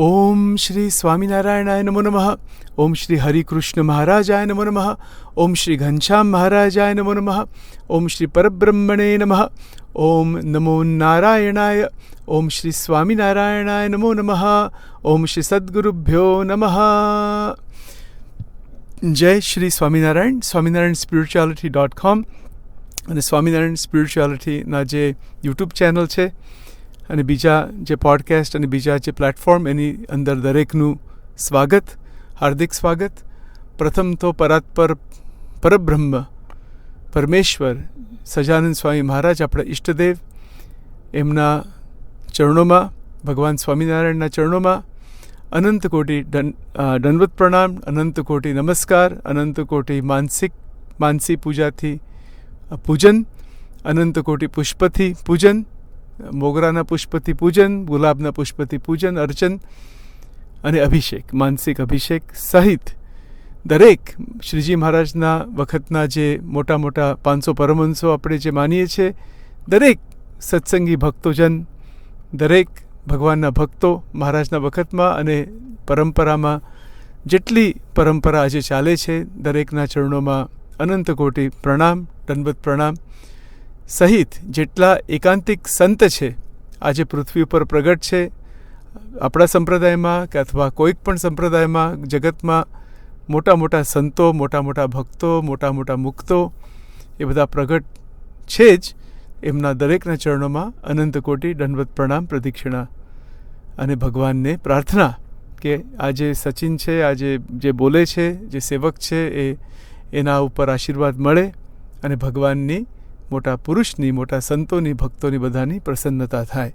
ઓમ શ્રી સ્વામિનારાયણાય નમો નમઃ. ઓમ શ્રી હરિકૃષ્ણ મહારાજાય નમો નમઃ. ઓમ શ્રી ઘનશ્યામ મહારાજાય નમો નમઃ. ઓમ શ્રી પરબ્રહ્મણે નમઃ. ઓમ નમો નારાયણાય. ઓમ શ્રી સ્વામિનારાયણાય નમો નમઃ. ઓમ શ્રી સદ્ગુરુભ્યો નમઃ. જય શ્રી સ્વામિનારાયણ. સ્વામિનારાયણ સ્પિરિચ્યુઆલિટી.com અને સ્વામિનારાયણ સ્પિરિચ્યુઆલિટીના જે યુટ્યુબ ચેનલ છે અને બીજા જે પોડકાસ્ટ અને બીજા જે પ્લેટફોર્મ, એની અંદર દરેકનું સ્વાગત, હાર્દિક સ્વાગત. પ્રથમ તો પરાત્પર પરબ્રહ્મ પરમેશ્વર સજાનંદ સ્વામી મહારાજ, આપણા ઈષ્ટદેવ, એમના ચરણોમાં, ભગવાન સ્વામિનારાયણના ચરણોમાં અનંત કોટી દંડવત પ્રણામ, અનંત કોટી નમસ્કાર, અનંત કોટી માનસી પૂજાથી પૂજન, અનંત કોટી પુષ્પથી પૂજન, મોગરાના પુષ્પથી પૂજન, ગુલાબના પુષ્પથી પૂજન, અર્ચન અને અભિષેક, માનસિક અભિષેક સહિત દરેક શ્રીજી મહારાજના વખતના જે મોટા મોટા 500 પરમહંસો આપણે જે માનીએ છીએ, દરેક સત્સંગી ભક્તોજન, દરેક ભગવાનના ભક્તો મહારાજના વખતમાં અને પરંપરામાં જેટલી પરંપરા આજે ચાલે છે, દરેકના ચરણોમાં અનંત કોટી પ્રણામ, દંડવત પ્રણામ સહિત જેટલા એકાંતિક સંત છે આજે પૃથ્વી ઉપર પ્રગટ છે, આપણા સંપ્રદાયમાં કે અથવા કોઈક પણ સંપ્રદાયમાં, જગતમાં મોટા મોટા સંતો, મોટા મોટા ભક્તો, મોટા મોટા મુક્તો એ બધા પ્રગટ છે જ. એમના દરેકના ચરણોમાં અનંત કોટી દંડવત પ્રણામ, પ્રદક્ષિણા અને ભગવાનને પ્રાર્થના કે આજે સચિન છે, આજે જે બોલે છે, જે સેવક છે, એના ઉપર આશીર્વાદ મળે અને ભગવાનની, મોટા પુરુષની, મોટા સંતોની, ભક્તોની બધાની પ્રસન્નતા થાય.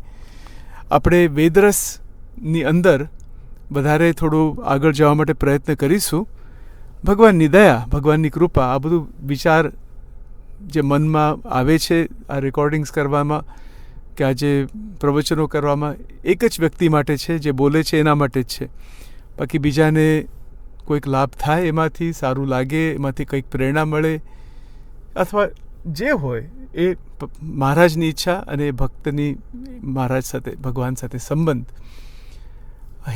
આપણે વેદરસની અંદર વધારે થોડું આગળ જવા માટે પ્રયત્ન કરીશું. ભગવાનની દયા, ભગવાનની કૃપા, આ બધું વિચાર જે મનમાં આવે છે આ રેકોર્ડિંગ્સ કરવામાં કે આજે પ્રવચનો કરવામાં, એક જ વ્યક્તિ માટે છે, જે બોલે છે એના માટે જ છે. બાકી બીજાને કોઈક લાભ થાય એમાંથી, સારું લાગે એમાંથી, કંઈક પ્રેરણા મળે અથવા જે હોય એ મહારાજની ઈચ્છા અને ભક્તની મહારાજ સાથે, ભગવાન સાથે સંબંધ.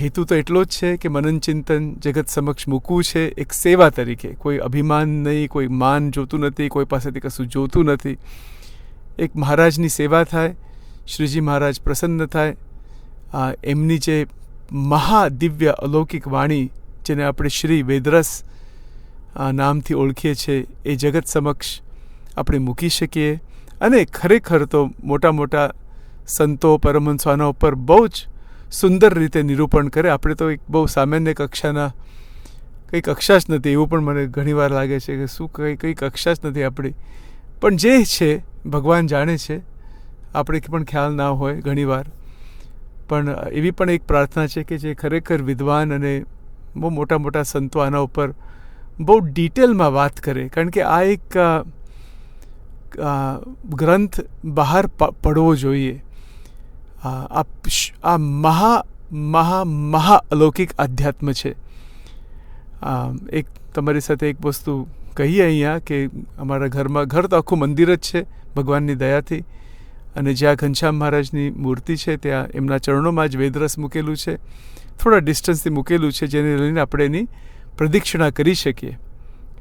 હેતુ તો એટલો જ છે કે મનન ચિંતન જગત સમક્ષ મૂકવું છે એક સેવા તરીકે. કોઈ અભિમાન નહીં, કોઈ માન જોતું નથી, કોઈ પાસેથી કશું જોતું નથી. એક મહારાજની સેવા થાય, શ્રીજી મહારાજ પ્રસન્ન થાય. એમની જે મહાદિવ્ય અલૌકિક વાણી, જેને આપણે શ્રી વેદરસ નામથી ઓળખીએ છીએ, એ જગત સમક્ષ આપણે મૂકી શકીએ. અને ખરેખર તો મોટા મોટા સંતો, પરમહંસો આના ઉપર બહુ જ સુંદર રીતે નિરૂપણ કરે. આપણે તો એક બહુ સામાન્ય કક્ષાના, કંઈ કક્ષા જ નથી એવું પણ મને ઘણીવાર લાગે છે કે શું કંઈ કક્ષા જ નથી આપણી. પણ જે છે ભગવાન જાણે છે, આપણે પણ ખ્યાલ ના હોય ઘણીવાર. પણ એવી પણ એક પ્રાર્થના છે કે જે ખરેખર વિદ્વાન અને બહુ મોટા મોટા સંતો આના ઉપર બહુ ડિટેલમાં વાત કરે. કારણ કે આ એક ગ્રંથ બહાર પડવો જોઈએ. આ મહા અલૌકિક આધ્યાત્મ છે. એક તમારી સાથે એક વસ્તુ કહીએ અહીંયા કે અમારા ઘરમાં, ઘર તો આખું મંદિર જ છે ભગવાનની દયાથી, અને જ્યાં ઘનશ્યામ મહારાજની મૂર્તિ છે ત્યાં એમના ચરણોમાં જ વેદરસ મૂકેલું છે. થોડા ડિસ્ટન્સથી મૂકેલું છે, જેને લઈને આપણે એની પ્રદક્ષિણા કરી શકીએ.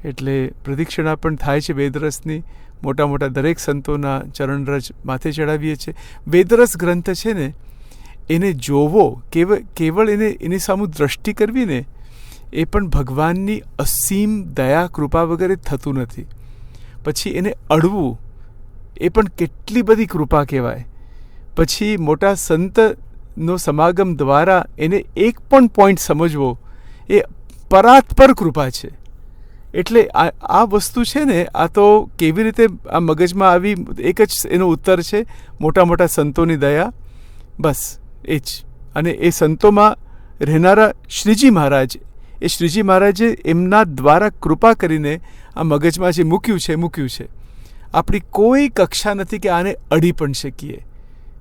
એટલે પ્રદક્ષિણા પણ થાય છે વેદરસની. મોટા મોટા દરેક સંતોના ચરણરજ માથે ચડાવીએ છીએ. વેદરસ ગ્રંથ છે ને, એને જોવો, કેવળ એની સામું દ્રષ્ટિ કરવી ને, એ પણ ભગવાનની અસીમ દયા કૃપા વગેરે થતું નથી. પછી એને અડવું, એ પણ કેટલી બધી કૃપા કહેવાય. પછી મોટા સંતનો સમાગમ દ્વારા એને એક પણ પોઈન્ટ સમજવો, એ પરાત્પર કૃપા છે. એટલે આ વસ્તુ છે ને, આ તો કેવી રીતે આ મગજમાં આવી, એક જ એનો ઉત્તર છે, મોટા મોટા સંતોની દયા. બસ એ જ. અને એ સંતોમાં રહેનારા શ્રીજી મહારાજ, એ શ્રીજી મહારાજે એમના દ્વારા કૃપા કરીને આ મગજમાં જે મૂક્યું છે. આપણી કોઈ કક્ષા નથી કે આને અડી પણ શકીએ.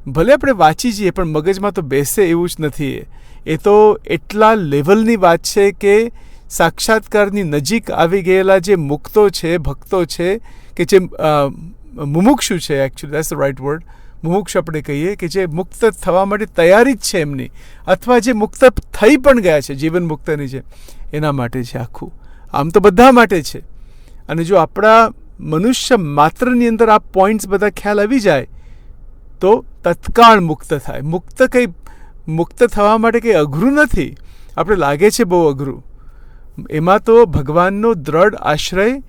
ભલે આપણે વાંચી જઈએ પણ મગજમાં તો બેસે એવું જ નથી. એ તો એટલા લેવલની વાત છે કે સાક્ષાત્કારની નજીક આવી ગયેલા જે મુક્તો છે, ભક્તો છે, કે જે મુમુક્ષુ છે, actually that's the right word, મુમુક્ષ આપણે કહીએ કે જે મુક્ત થવા માટે તૈયારી જ છે એમની, અથવા જે મુક્ત થઈ પણ ગયા છે જીવન મુક્તની છે, એના માટે છે આખું. આમ તો બધા માટે છે. અને જો આપણા મનુષ્ય માત્રની અંદર આ પોઈન્ટ્સ બધા ખ્યાલ આવી જાય તો તત્કાળ મુક્ત થાય. મુક્ત થવા માટે કંઈ અઘરું નથી. આપણે લાગે છે બહુ અઘરું. એમાં તો ભગવાનનો દ્રઢ આશ્રય,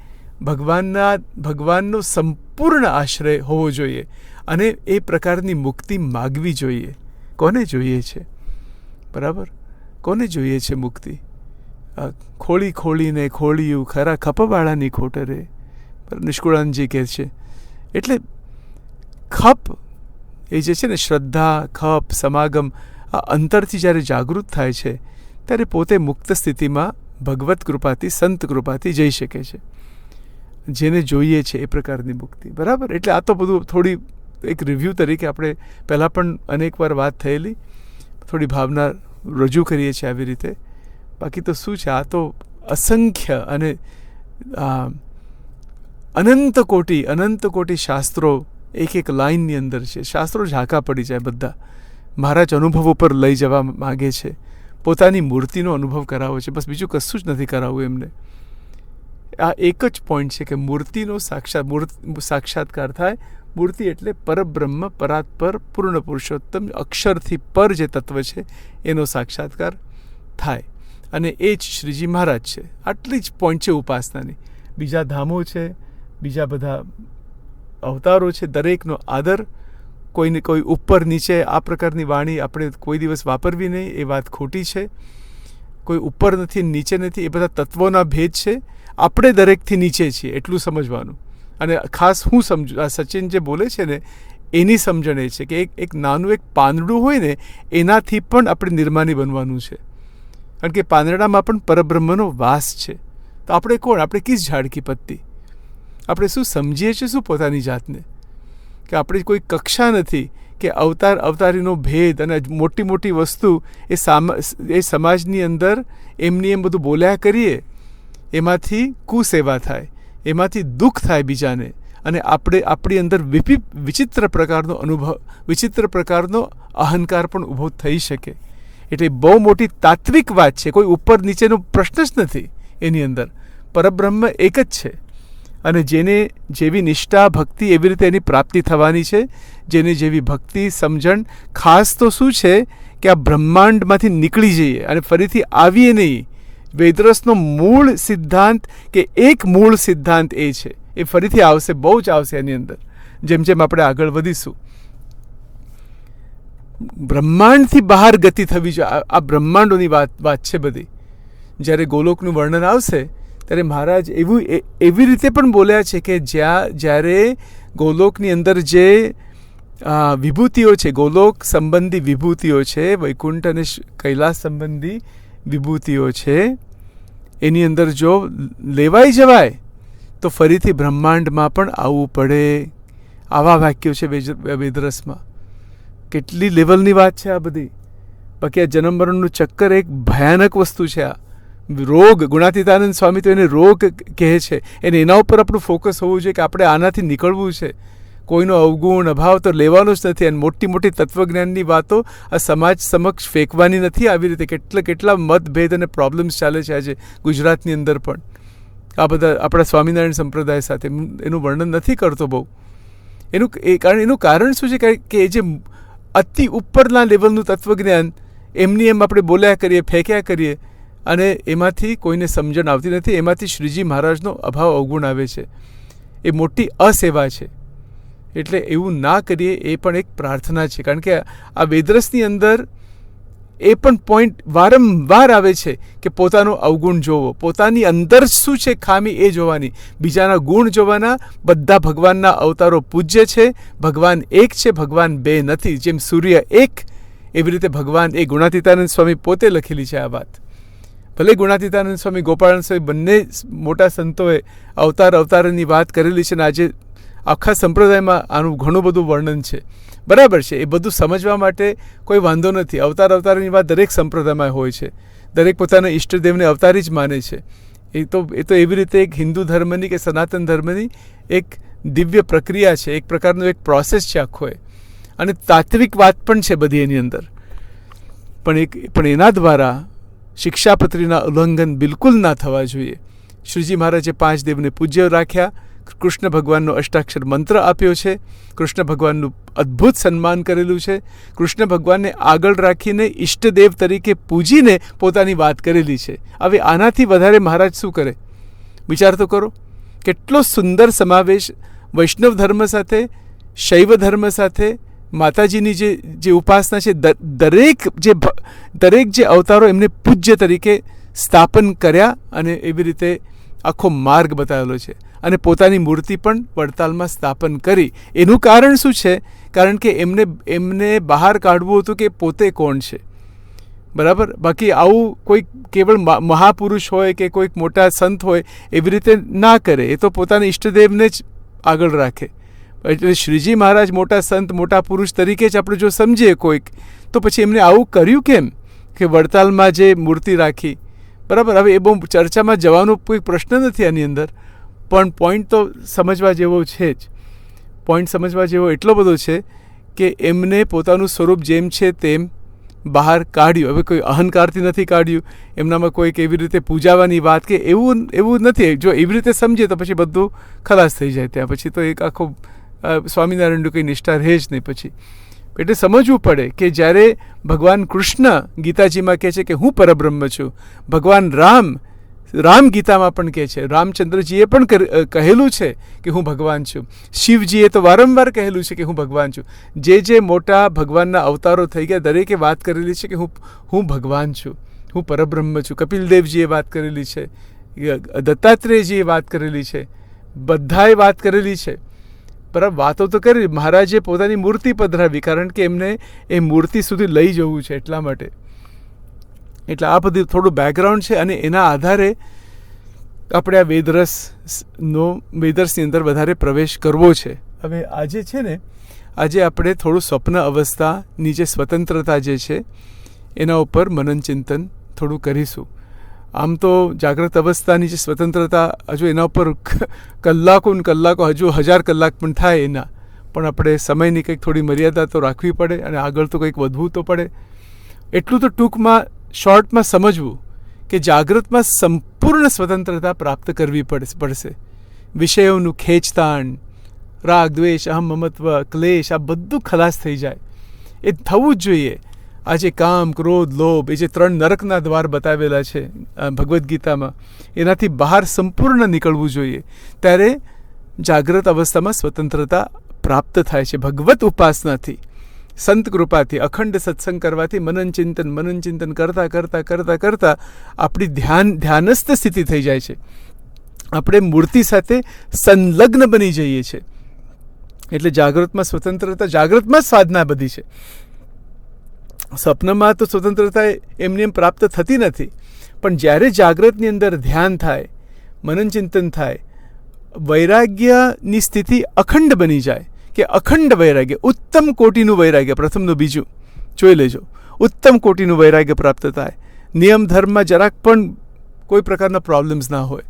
ભગવાનનો સંપૂર્ણ આશ્રય હોવો જોઈએ, અને એ પ્રકારની મુક્તિ માગવી જોઈએ. કોને જોઈએ છે? બરાબર, કોને જોઈએ છે મુક્તિ? ખોળી ખોળીને ખોળિયું ખરા ખપવાળાની ખોટરે, નિષ્કુળાનંદજી કહે છે. એટલે ખપ એ જે છે ને, શ્રદ્ધા, ખપ, સમાગમ, આ અંતરથી જ્યારે જાગૃત થાય છે ત્યારે પોતે મુક્ત સ્થિતિમાં ભગવત કૃપાથી, સંત કૃપાથી જઈ શકે છે. જેને જોઈએ છે એ પ્રકારની મુક્તિ. બરાબર. એટલે આ તો બધું થોડી એક રિવ્યૂ તરીકે આપણે પહેલાં પણ અનેકવાર વાત થયેલી, થોડી ભાવના રજૂ કરીએ છીએ આવી રીતે. બાકી તો શું છે, આ તો અસંખ્ય અને અનંત કોટી શાસ્ત્રો એક એક લાઇનની અંદર છે. શાસ્ત્રો ઝાંકા પડી જાય બધા. મહારાજ અનુભવ ઉપર લઈ જવા માગે છે, પોતાની મૂર્તિનો અનુભવ કરાવો છે, બસ બીજું કશું જ નથી કરાવવું એમને. આ એક જ પોઈન્ટ છે કે મૂર્તિનો સાક્ષાત્કાર થાય. મૂર્તિ એટલે પરબ્રહ્મ, પરાત્પર, પૂર્ણ પુરુષોત્તમ, અક્ષરથી પર જે તત્વ છે એનો સાક્ષાત્કાર થાય. અને એ જ શ્રીજી મહારાજ છે. આટલી જ પોઈન્ટ છે ઉપાસનાની. બીજા ધામો છે, બીજા બધા અવતારો છે, દરેકનો આદર. કોઈને કોઈ ઉપર નીચે આ પ્રકારની વાણી આપણે કોઈ દિવસ વાપરવી નહીં, એ વાત ખોટી છે. કોઈ ઉપર નથી, નીચે નથી, એ બધા તત્વોના ભેદ છે. આપણે દરેકથી નીચે છીએ એટલું સમજવાનું. અને ખાસ હું સમજુ, આ સચિન જે બોલે છે ને એની સમજણ એ છે કે એક નાનું એક પાંદડું હોય ને એનાથી પણ આપણે નિર્માની બનવાનું છે. કારણ કે પાંદડામાં પણ પરબ્રહ્મનો વાસ છે. તો આપણે કોણ? આપણે કિસ ઝાડકી પત્તી? આપણે શું સમજીએ છીએ શું પોતાની જાતને? કે આપણી કોઈ કક્ષા નથી કે અવતારીનો ભેદ અને મોટી મોટી વસ્તુ એ સમાજની અંદર એમની એમ બધું બોલ્યા કરીએ, એમાંથી કુસેવા થાય, એમાંથી દુઃખ થાય બીજાને, અને આપણી અંદર વિચિત્ર પ્રકારનો અનુભવ, વિચિત્ર પ્રકારનો અહંકાર પણ ઊભો થઈ શકે. એટલે બહુ મોટી તાત્વિક વાત છે. કોઈ ઉપર નીચેનો પ્રશ્ન જ નથી એની અંદર. પરબ્રહ્મ એક જ છે. અને જેને જેવી નિષ્ઠા, ભક્તિ, એવી રીતે એની પ્રાપ્તિ થવાની છે. જેને જેવી ભક્તિ, સમજણ. ખાસ તો શું છે કે આ બ્રહ્માંડમાંથી નીકળી જઈએ અને ફરીથી આવીએ નહીં. વેદરસનો મૂળ સિદ્ધાંત કે એક મૂળ સિદ્ધાંત એ છે, એ ફરીથી આવશે, બહુ જ આવશે એની અંદર જેમ જેમ આપણે આગળ વધીશું. બ્રહ્માંડથી બહાર ગતિ થવી જોઈએ. આ બ્રહ્માંડોની વાત છે બધી. જ્યારે ગોલોકનું વર્ણન આવશે ત્યારે મહારાજ એવી રીતે પણ બોલ્યા છે કે જ્યારે ગોલોકની અંદર જે વિભૂતિઓ છે, ગોલોક સંબંધી વિભૂતિઓ છે, વૈકુંઠ અને કૈલાસ સંબંધી વિભૂતિઓ છે, એની અંદર જો લેવાઈ જવાય તો ફરીથી બ્રહ્માંડમાં પણ આવવું પડે. આવા વાક્યો છે વેદરસમાં. કેટલી લેવલની વાત છે આ બધી. બાકી આ જન્મ મરણનું ચક્કર એક ભયાનક વસ્તુ છે. આ રોગ, ગુણાતીતાનંદ સ્વામી તો એને રોગ કહે છે. એને એના ઉપર આપણું ફોકસ હોવું જોઈએ કે આપણે આનાથી નીકળવું છે. કોઈનો અવગુણ, અભાવ તો લેવાનો જ નથી. અને મોટી મોટી તત્વજ્ઞાનની વાતો આ સમાજ સમક્ષ ફેંકવાની નથી. આવી રીતે કેટલા મતભેદ અને પ્રોબ્લેમ્સ ચાલે છે આજે ગુજરાતની અંદર પણ. આ બધા આપણા સ્વામિનારાયણ સંપ્રદાય સાથે એનું વર્ણન નથી કરતો બહુ. એનું કારણ શું છે કે એ જે અતિ ઉપરના લેવલનું તત્વજ્ઞાન એમની એમ આપણે બોલ્યા કરીએ, ફેંક્યા કરીએ, અને એમાંથી કોઈને સમજણ આવતી નથી. એમાંથી શ્રીજી મહારાજનો અભાવ, અવગુણ આવે છે. એ મોટી અસેવા છે. એટલે એવું ના કરીએ એ પણ એક પ્રાર્થના છે. કારણ કે આ વેદરસની અંદર એ પણ પોઈન્ટ વારંવાર આવે છે કે પોતાનો અવગુણ જોવો, પોતાની અંદર શું છે ખામી એ જોવાની, બીજાના ગુણ જોવાના. બધા ભગવાનના અવતારો પૂજ્ય છે. ભગવાન એક છે, ભગવાન બે નથી. જેમ સૂર્ય એક, એવી રીતે ભગવાન એ ગુણાતીતાનંદ સ્વામી પોતે લખેલી છે આ વાત. ભલે ગુણાતીતાનંદ સ્વામી, ગોપાળાનંદ સ્વામી બંને મોટા સંતોએ અવતારની વાત કરેલી છે. અને આજે આખા સંપ્રદાયમાં આનું ઘણું બધું વર્ણન છે. બરાબર છે. એ બધું સમજવા માટે કોઈ વાંધો નથી. અવતારની વાત દરેક સંપ્રદાયમાં હોય છે. દરેક પોતાના ઈષ્ટદેવને અવતારી જ માને છે. એ તો એવી રીતે એક હિન્દુ ધર્મની કે સનાતન ધર્મની એક દિવ્ય પ્રક્રિયા છે. એક પ્રકારનો એક પ્રોસેસ છે આખો. અને તાત્વિક વાત પણ છે બધી એની અંદર, પણ એના દ્વારા શિક્ષાપત્રીના ઉલ્લંઘન બિલકુલ ના થવા જોઈએ. શ્રીજી મહારાજે 5 દેવને પૂજ્ય રાખ્યા, કૃષ્ણ ભગવાનનો અષ્ટાક્ષર મંત્ર આપ્યો છે, કૃષ્ણ ભગવાનનું અદ્ભુત સન્માન કરેલું છે, કૃષ્ણ ભગવાનને આગળ રાખીને ઈષ્ટદેવ તરીકે પૂજીને પોતાની વાત કરેલી છે. હવે આનાથી વધારે મહારાજ શું કરે? વિચાર તો કરો. કેટલો સુંદર સમાવેશ વૈષ્ણવ ધર્મ સાથે, શૈવ ધર્મ સાથે, માતાજીની જે ઉપાસના છે, દરેક જે અવતારો એમને પૂજ્ય તરીકે સ્થાપન કર્યા અને એવી રીતે આખો માર્ગ બતાવેલો છે. અને પોતાની મૂર્તિ પણ વડતાલમાં સ્થાપન કરી. એનું કારણ શું છે? કારણ કે એમને બહાર કાઢવું હતું કે પોતે કોણ છે. બરાબર. બાકી આવું કોઈ કેવળ મહાપુરુષ હોય કે કોઈક મોટા સંત હોય એવી રીતે ના કરે. એ તો પોતાના ઈષ્ટદેવને જ આગળ રાખે. એટલે શ્રીજી મહારાજ મોટા સંત, મોટા પુરુષ તરીકે જ આપણે જો સમજીએ કોઈક, તો પછી એમને આવું કર્યું કેમ કે વડતાલમાં જે મૂર્તિ રાખી? બરાબર. હવે એ બહુ ચર્ચામાં જવાનો કોઈ પ્રશ્ન નથી આની અંદર, પણ પોઈન્ટ તો સમજવા જેવો છે જ. પોઈન્ટ સમજવા જેવો એટલો બધો છે કે એમને પોતાનું સ્વરૂપ જેમ છે તેમ બહાર કાઢ્યું. હવે કોઈ અહંકારથી નથી કાઢ્યું, એમનામાં કોઈક એવી રીતે પૂજાવાની વાત કે એવું નથી. જો એવી રીતે સમજીએ તો પછી બધું ખલાસ થઈ જાય. ત્યાં પછી તો એક આખો સ્વામિનારાયણનું કંઈ નિષ્ઠા રહે જ નહીં પછી. એટલે સમજવું પડે કે જ્યારે ભગવાન કૃષ્ણ ગીતાજીમાં કહે છે કે હું પરબ્રહ્મ છું, ભગવાન રામ ગીતામાં પણ કહે છે, રામચંદ્રજીએ પણ કહેલું છે કે હું ભગવાન છું, શિવજીએ તો વારંવાર કહેલું છે કે હું ભગવાન છું. જે મોટા ભગવાનના અવતારો થઈ ગયા દરેકે વાત કરેલી છે કે હું ભગવાન છું, હું પરબ્રહ્મ છું. કપિલદેવજીએ વાત કરેલી છે, દત્તાત્રેયજીએ વાત કરેલી છે, બધાએ વાત કરેલી છે. બરાબર. વાતો તો કરી. મહારાજે પોતાની મૂર્તિ પધરાવી, કારણ કે એમને એ મૂર્તિ સુધી લઈ જવું છે એટલા માટે. એટલે આ બધું થોડું બેકગ્રાઉન્ડ છે અને એના આધારે આપણે આ વેદરસની અંદર વધારે પ્રવેશ કરવો છે. હવે આજે છે ને, આજે આપણે થોડું સ્વપ્ન અવસ્થાની જે સ્વતંત્રતા જે છે એના ઉપર મનન ચિંતન થોડું કરીશું. આમ તો જાગ્રત અવસ્થાની જે સ્વતંત્રતા હજુ એના ઉપર કલાકો ને કલાકો, હજુ 1000 કલાક પણ થાય એના, પણ આપણે સમયની કંઈક થોડી મર્યાદા તો રાખવી પડે અને આગળ તો કંઈક વધવું તો પડે. એટલું તો ટૂંકમાં શોર્ટમાં સમજવું કે જાગ્રતમાં સંપૂર્ણ સ્વતંત્રતા પ્રાપ્ત કરવી પડશે. વિષયોનું ખેંચતાણ, રાગ, દ્વેષ, અહમ, મમત્વ, ક્લેશ, આ બધું ખલાસ થઈ જાય. એ થવું જ જોઈએ. આજે કામ, ક્રોધ, લોભ, એ જે 3 નરકના દ્વાર બતાવેલા છે ભગવદ્ ગીતામાં, એનાથી બહાર સંપૂર્ણ નીકળવું જોઈએ. ત્યારે જાગ્રત અવસ્થામાં સ્વતંત્રતા પ્રાપ્ત થાય છે ભગવત ઉપાસનાથી, સંત કૃપાથી, અખંડ સત્સંગ કરવાથી, મનન ચિંતન કરતાં આપણી ધ્યાનસ્થ સ્થિતિ થઈ જાય છે. આપણે મૂર્તિ સાથે સંલગ્ન બની જઈએ છીએ. એટલે જાગ્રતમાં સ્વતંત્રતા, જાગ્રતમાં જ સાધના બધી છે. સ્વપ્નમાં તો સ્વતંત્રતા એમની એમ પ્રાપ્ત થતી નથી. પણ જ્યારે જાગ્રતની અંદર ધ્યાન થાય, મનન ચિંતન થાય, વૈરાગ્યની સ્થિતિ અખંડ બની જાય કે અખંડ વૈરાગ્ય, ઉત્તમ કોટીનું વૈરાગ્ય, પ્રથમનું બીજું જોઈ લેજો, ઉત્તમ કોટીનું વૈરાગ્ય પ્રાપ્ત થાય. નિયમ ધર્મમાં જરાક પણ કોઈ પ્રકારના પ્રોબ્લેમ્સ ના હોય.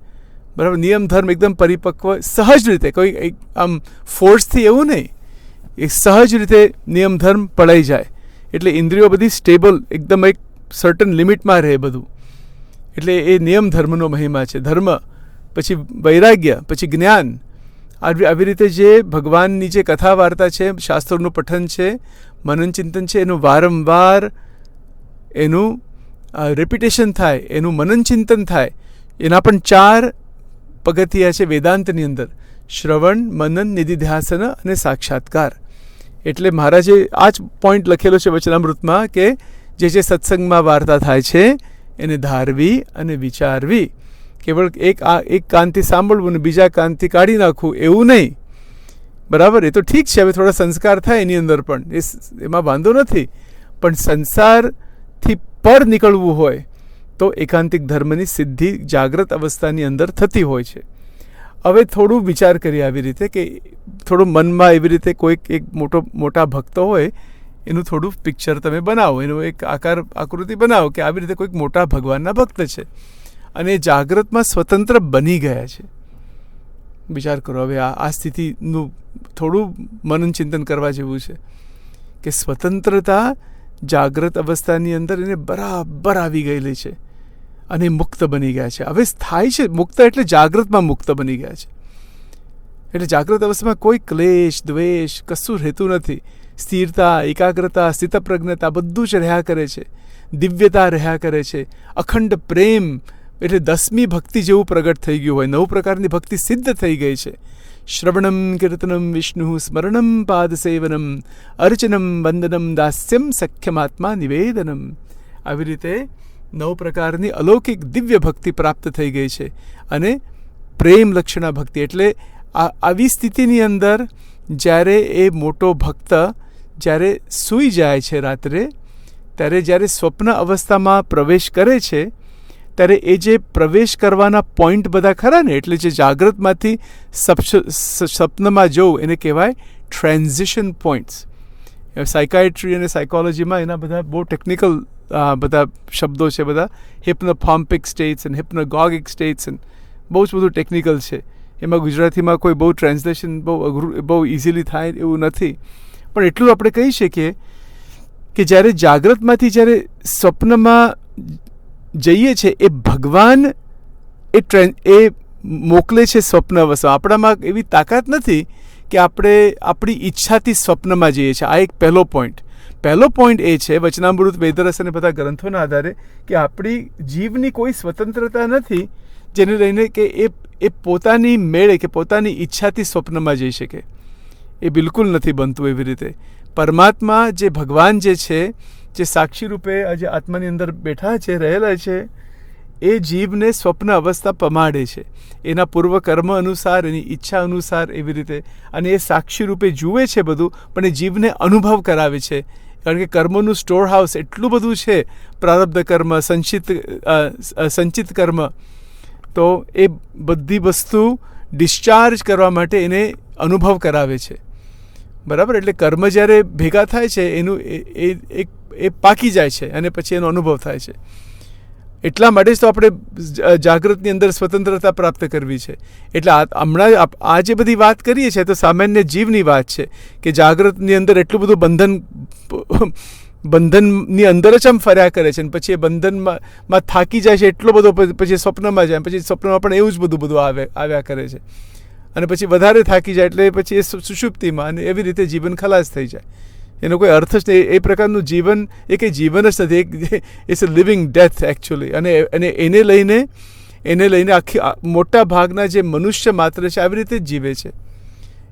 બરાબર. નિયમ ધર્મ એકદમ પરિપક્વ, સહજ રીતે, કોઈ આમ ફોર્સથી એવું નહીં, એ સહજ રીતે નિયમ ધર્મ પડાઈ જાય. એટલે ઇન્દ્રિયો બધી સ્ટેબલ, એકદમ એક સર્ટન લિમિટમાં રહે બધું. એટલે એ નિયમ ધર્મનો મહિમા છે. ધર્મ પછી વૈરાગ્ય, પછી જ્ઞાન, આવી રીતે જે ભગવાનની જે કથા વાર્તા છે, શાસ્ત્રોનું પઠન છે, મનન ચિંતન છે, એનું વારંવાર એનું રિપીટેશન થાય, એનું મનન ચિંતન થાય. એના પણ 4 પગથિયા છે વેદાંતની અંદર: શ્રવણ, મનન, નિધિધ્યાસન અને સાક્ષાત્કાર. એટલે મહારાજે આ જ પોઈન્ટ લખેલો છે વચનામૃતમાં કે જે સત્સંગમાં વાર્તા થાય છે એને ધારવી અને વિચારવી. કેવળ એક કાનથી સાંભળવું ને બીજા કાનથી કાઢી નાખવું એવું નહીં. બરાબર. એ તો ઠીક છે, હવે થોડા સંસ્કાર થાય એની અંદર પણ, એમાં વાંધો નથી. પણ સંસારથી પર નીકળવું હોય તો એકાંતિક ધર્મની સિદ્ધિ જાગ્રત અવસ્થાની અંદર થતી હોય છે. હવે થોડું વિચાર કરીએ આવી રીતે કે થોડું મનમાં એવી રીતે કોઈક એક મોટા ભક્તો હોય એનું થોડું પિક્ચર તમે બનાવો, એનો એક આકૃતિ બનાવો કે આવી રીતે કોઈક મોટા ભગવાનના ભક્ત છે અને જાગ્રતમાં સ્વતંત્ર બની ગયા છે. વિચાર કરો. હવે આ સ્થિતિનું થોડું મનન ચિંતન કરવા જેવું છે. કે સ્વતંત્રતા જાગ્રત અવસ્થાની અંદર એને બરાબર આવી ગયેલી છે અને મુક્ત બની ગયા છે. હવે થાય છે મુક્ત એટલે જાગ્રતમાં મુક્ત બની ગયા છે. એટલે જાગ્રત અવસ્થામાં કોઈ ક્લેશ દ્વેષ કશું રહેતું નથી. સ્થિરતા, એકાગ્રતા, સ્થિતપ્રજ્ઞતા બધું જ રહ્યા કરે છે. દિવ્યતા રહ્યા કરે છે. અખંડ પ્રેમ એટલે 10મી ભક્તિ જેવું પ્રગટ થઈ ગયું હોય. 9 પ્રકારની ભક્તિ સિદ્ધ થઈ ગઈ છે. શ્રવણમ કીર્તનમ વિષ્ણુ સ્મરણમ પાદસેવનમ અર્ચનમ વંદનમ દાસ્યમ સખ્યમાત્મા નિવેદનમ. આવી રીતે 9 પ્રકારની અલૌકિક દિવ્ય ભક્તિ પ્રાપ્ત થઈ ગઈ છે. અને પ્રેમ લક્ષણા ભક્તિ એટલે આવી સ્થિતિની અંદર જ્યારે એ મોટો ભક્ત જ્યારે સૂઈ જાય છે રાત્રે, ત્યારે જ્યારે સ્વપ્ન અવસ્થામાં પ્રવેશ કરે છે ત્યારે એ જે પ્રવેશ કરવાના પોઈન્ટ બધા ખરા ને, એટલે જે જાગ્રતમાંથી સ્વપ્નમાં જવું એને કહેવાય ટ્રાન્ઝિશન પોઈન્ટ્સ. સાયકાઇટ્રી અને સાયકોલોજીમાં એના બધા બહુ ટેકનિકલ બધા શબ્દો છે. બધા હિપ્નોપોમ્પિક સ્ટેટ્સ અને હિપ્નોગોગિક સ્ટેટ્સ અને બહુ જ બધું ટેકનિકલ છે. એમાં ગુજરાતીમાં કોઈ બહુ ટ્રાન્સલેશન બહુ ઇઝીલી થાય એવું નથી. પણ એટલું આપણે કહી શકીએ કે જ્યારે જાગ્રતમાંથી જ્યારે સ્વપ્નમાં જઈએ છીએ એ ભગવાન એ મોકલે છે સ્વપ્ન અવસ્થા. આપણામાં એવી તાકાત નથી કે આપણે આપણી ઈચ્છાથી સ્વપ્નમાં જઈએ છીએ. આ એક પહેલો પોઈન્ટ એ છે વચનામૃત, વેદરસ અને બધા ગ્રંથોના આધારે કે આપણી જીવની કોઈ સ્વતંત્રતા નથી જેને લઈને કે એ પોતાની મેળે કે પોતાની ઈચ્છાથી સ્વપ્નમાં જઈ શકે. એ બિલકુલ નથી બનતું એવી રીતે. પરમાત્મા જે ભગવાન જે છે, જે સાક્ષી રૂપે આજે આત્માની અંદર બેઠા છે, રહેલા છે, એ જીવને સ્વપ્ન અવસ્થા પમાડે છે એના પૂર્વ કર્મ અનુસાર, એની ઈચ્છા અનુસાર એવી રીતે. અને એ સાક્ષી રૂપે જુએ છે બધું, પણ એ જીવને અનુભવ કરાવે છે. કારણ કે કર્મોનું સ્ટોર હાઉસ એટલું બધું છે, પ્રારબ્ધ કર્મ, સંચિત કર્મ. તો એ બધી વસ્તુ ડિસ્ચાર્જ કરવા માટે એને અનુભવ કરાવે છે. બરાબર? એટલે કર્મ જ્યારે ભેગા થાય છે એનું એ પાકી જાય છે અને પછી એનો અનુભવ થાય છે. એટલા માટે જ તો આપણે જાગ્રતની અંદર સ્વતંત્રતા પ્રાપ્ત કરવી છે. એટલે હમણાં આ જે બધી વાત કરીએ છીએ તો સામાન્ય જીવની વાત છે કે જાગ્રતની અંદર એટલું બધું બંધનની અંદર જ આમ ફર્યા કરે છે, અને પછી એ બંધનમાં થાકી જાય છે એટલો બધો, પછી સ્વપ્નમાં જાય, પછી સ્વપ્નમાં પણ એવું જ બધું આવ્યા કરે છે, અને પછી વધારે થાકી જાય એટલે પછી એ સુષુપ્તિમાં, અને એવી રીતે જીવન ખલાસ થઈ જાય. એનો કોઈ અર્થ જ નહીં. એ પ્રકારનું જીવન એ કંઈ જીવન જ નથી. It's a living death actually. અને એને લઈને આખી મોટા ભાગના જે મનુષ્ય માત્ર છે આવી રીતે જ જીવે છે.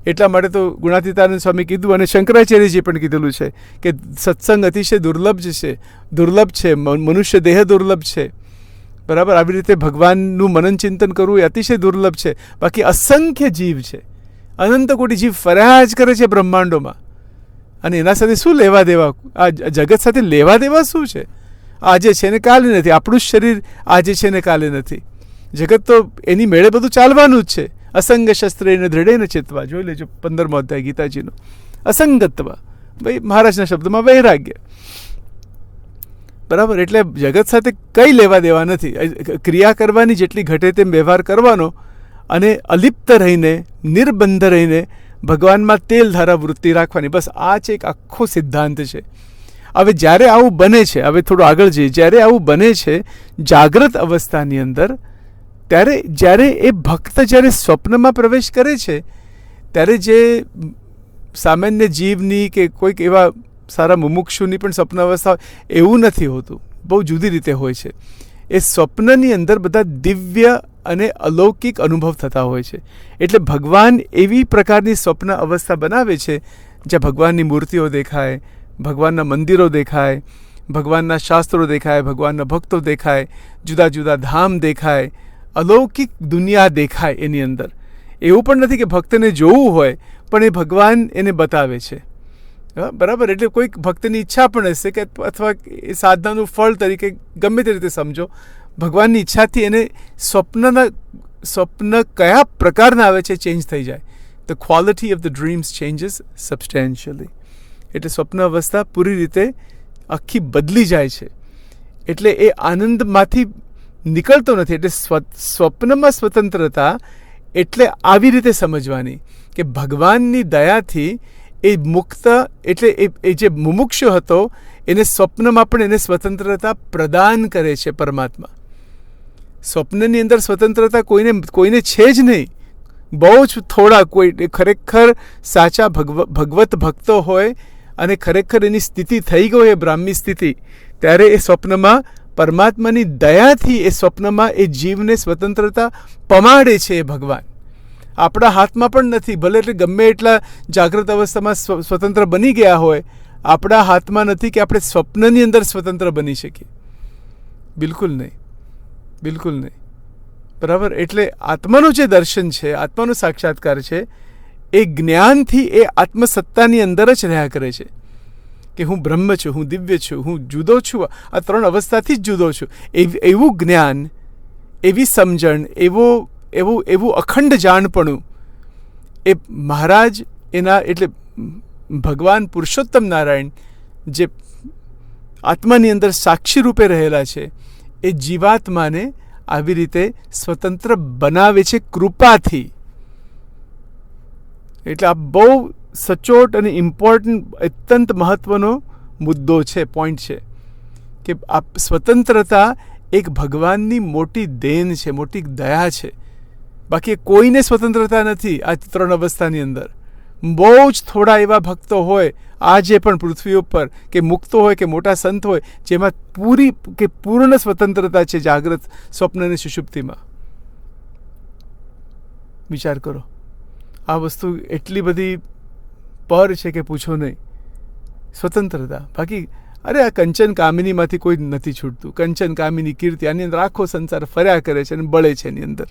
એટલા માટે તો ગુણાતીતાનંદ સ્વામી કીધું, અને શંકરાચાર્યજી પણ કીધેલું છે કે સત્સંગ અતિશય દુર્લભ છે, મનુષ્ય દેહ દુર્લભ છે. બરાબર? આવી રીતે ભગવાનનું મનન ચિંતન કરવું એ અતિશય દુર્લભ છે. બાકી અસંખ્ય જીવ છે, અનંત કોટી જીવ ફર્યા જ કરે છે બ્રહ્માંડોમાં. અને એના સાથે શું લેવા દેવા? આ જગત સાથે લેવા દેવા શું છે? આજે છે ને કાલે નથી. આપણું શરીર આજે છે ને કાલે નથી. જગત તો એની મેળે બધું ચાલવાનું જ છે. અસંગ શસ્ત્રેને દૃઢેન ચિત્વા. જોઈ લેજો 15મો અધ્યાય ગીતાજીનો. અસંગત્વ, ભાઈ મહારાજના શબ્દમાં વૈરાગ્ય. બરાબર? એટલે જગત સાથે કંઈ લેવા દેવા નથી. ક્રિયા કરવાની જેટલી ઘટે તેમ વ્યવહાર કરવાનો, અને અલિપ્ત રહીને, નિર્બંધ રહીને ભગવાનમાં તેલ ધારા વૃત્તિ રાખવાની. બસ આ જ એક આખો સિદ્ધાંત છે. હવે જ્યારે આવું બને છે, હવે થોડું આગળ જઈએ, જ્યારે આવું બને છે જાગ્રત અવસ્થાની અંદર, ત્યારે જ્યારે એ ભક્ત જ્યારે સ્વપ્નમાં પ્રવેશ કરે છે ત્યારે જે સામાન્ય જીવની કે કોઈક એવા સારા મુમુક્ષુની પણ સ્વપ્ન અવસ્થા એવું નથી હોતું. બહુ જુદી રીતે હોય છે. એ સ્વપ્નની અંદર બધા દિવ્ય અને અલૌકિક અનુભવ થતા હોય છે. એટલે ભગવાન એવી પ્રકારની સ્વપ્ન અવસ્થા બનાવે છે જ્યાં ભગવાનની મૂર્તિઓ દેખાય, ભગવાનના મંદિરો દેખાય, ભગવાનના શાસ્ત્રો દેખાય, ભગવાનના ભક્તો દેખાય, જુદા જુદા ધામ દેખાય, અલૌકિક દુનિયા દેખાય એની અંદર. એવું પણ નથી કે ભક્તને જોવું હોય, પણ એ ભગવાન એને બતાવે છે. બરાબર? એટલે કોઈક ભક્તની ઈચ્છા પણ હશે કે અથવા એ સાધનાનું ફળ તરીકે ગમે તે રીતે સમજો, ભગવાનની ઈચ્છાથી એને સ્વપ્ન કયા પ્રકારના આવે છે ચેન્જ થઈ જાય. The quality of the dreams changes substantially. એટલે સ્વપ્ન અવસ્થા પૂરી રીતે આખી બદલી જાય છે. એટલે એ આનંદમાંથી નીકળતો નથી. એટલે સ્વપ્નમાં સ્વતંત્રતા એટલે આવી રીતે સમજવાની કે ભગવાનની દયાથી એ મુક્ત એટલે એ જે મુમુક્ષુ હતો એને સ્વપ્નમાં પણ એને સ્વતંત્રતા પ્રદાન કરે છે પરમાત્મા. સ્વપ્નની અંદર સ્વતંત્રતા કોઈને છે જ નહીં. બહુ જ થોડા કોઈ ખરેખર સાચા ભગવત ભક્તો હોય અને ખરેખર એની સ્થિતિ થઈ ગઈ હોય બ્રાહ્મી સ્થિતિ, ત્યારે એ સ્વપ્નમાં પરમાત્માની દયાથી એ સ્વપ્નમાં એ જીવને સ્વતંત્રતા પમાડે છે એ ભગવાન. આપણા હાથમાં પણ નથી. ભલે એટલે ગમે એટલા જાગૃત અવસ્થામાં સ્વતંત્ર બની ગયા હોય, આપણા હાથમાં નથી કે આપણે સ્વપ્નની અંદર સ્વતંત્ર બની શકીએ. બિલકુલ નહીં, બિલકુલ નહીં. બરાબર. એટલે આત્માનું જે દર્શન છે, આત્માનું સાક્ષાત્કાર છે, એ જ્ઞાનથી એ આત્મસત્તાની અંદર જ રહ્યા કરે છે કે હું બ્રહ્મ છું, હું દિવ્ય છું, હું જુદો છું. આ ત્રણ અવસ્થાથી જ જુદો છું. એવું જ્ઞાન, એવી સમજણ, એવું અખંડ જાણપણું એ મહારાજ એના એટલે ભગવાન પુરુષોત્તમ નારાયણ જે આત્માની અંદર સાક્ષી રૂપે રહેલા છે, એ જીવાત્માને આવી રીતે સ્વતંત્ર બનાવે છે કૃપાથી. એટલે આ બહુ સચોટ અને ઇમ્પોર્ટન્ટ, અત્યંત મહત્વનો મુદ્દો છે, પોઈન્ટ છે કે આ સ્વતંત્રતા એક ભગવાનની મોટી દેન છે, મોટી દયા છે. બાકી કોઈને સ્વતંત્રતા નથી આ ત્રણ અવસ્થાની અંદર. બહુ જ થોડા એવા ભક્તો હોય આજે પણ પૃથ્વી ઉપર, કે મુક્તો હોય કે મોટા સંત હોય, જેમાં પૂર્ણ સ્વતંત્રતા છે જાગ્રત, સ્વપ્ન અને સુષુપ્તિમાં. વિચાર કરો, આ વસ્તુ એટલી બધી પર છે કે પૂછો નહીં. સ્વતંત્રતા. બાકી અરે આ કંચન કામિનીમાંથી કોઈ નથી છૂટતું. કંચન કામિની કીર્તિ, આની અંદર આખો સંસાર ફર્યા કરે છે અને બળે છે એની અંદર.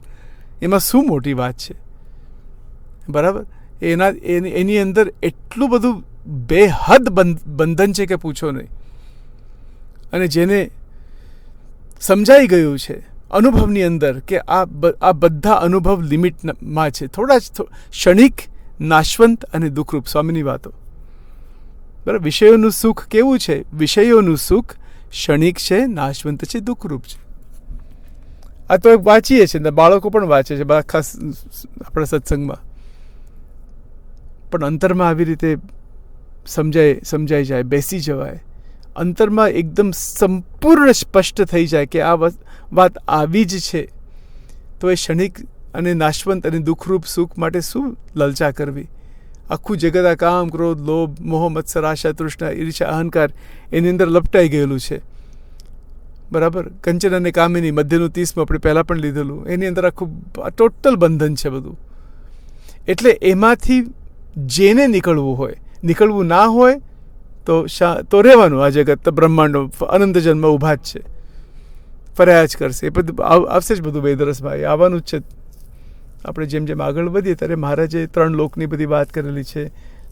એમાં શું મોટી વાત છે? બરાબર. એની અંદર એટલું બધું બેહદ બંધન છે કે પૂછો નહીં. અને જેને સમજાઈ ગયું છે અનુભવની અંદર કે આ બધા અનુભવ લિમિટમાં છે, થોડા જ ક્ષણિક, નાશવંત અને દુઃખરૂપ. સ્વામીની વાતો. બરાબર. વિષયોનું સુખ કેવું છે? વિષયોનું સુખ ક્ષણિક છે, નાશવંત છે, દુઃખરૂપ છે. આ તો વાંચીએ છીએ, બાળકો પણ વાંચે છે ખાસ આપણા સત્સંગમાં. પણ અંતરમાં આવી રીતે સમજાઈ જાય, બેસી જવાય, અંતરમાં એકદમ સંપૂર્ણ સ્પષ્ટ થઈ જાય કે આ વાત આવી જ છે, તો એ ક્ષણિક અને નાશવંત અને દુઃખરૂપ સુખ માટે શું લલચા કરવી? આખું જગત આ કામ, ક્રોધ, લોભ, મોહ, મત્સર, આશા, તૃષ્ણા, ઈર્ષા, અહંકાર એની અંદર લપટાઈ ગયેલું છે. બરાબર. કંચન અને કામિની મધ્યનું 30 આપણે પહેલાં પણ લીધેલું. એની અંદર આખું ટોટલ બંધન છે બધું. એટલે એમાંથી જેને નીકળવું હોય, નીકળવું ના હોય તો રહેવાનું. આ જગત બ્રહ્માંડો અનંત જન્મ ઊભા જ છે, ફર્યા જ કરશે. એ બધું આવશે જ બધું. વેદરસભાઈ આવવાનું જ છે. આપણે જેમ જેમ આગળ વધીએ ત્યારે મહારાજે 3 લોકની બધી વાત કરેલી છે,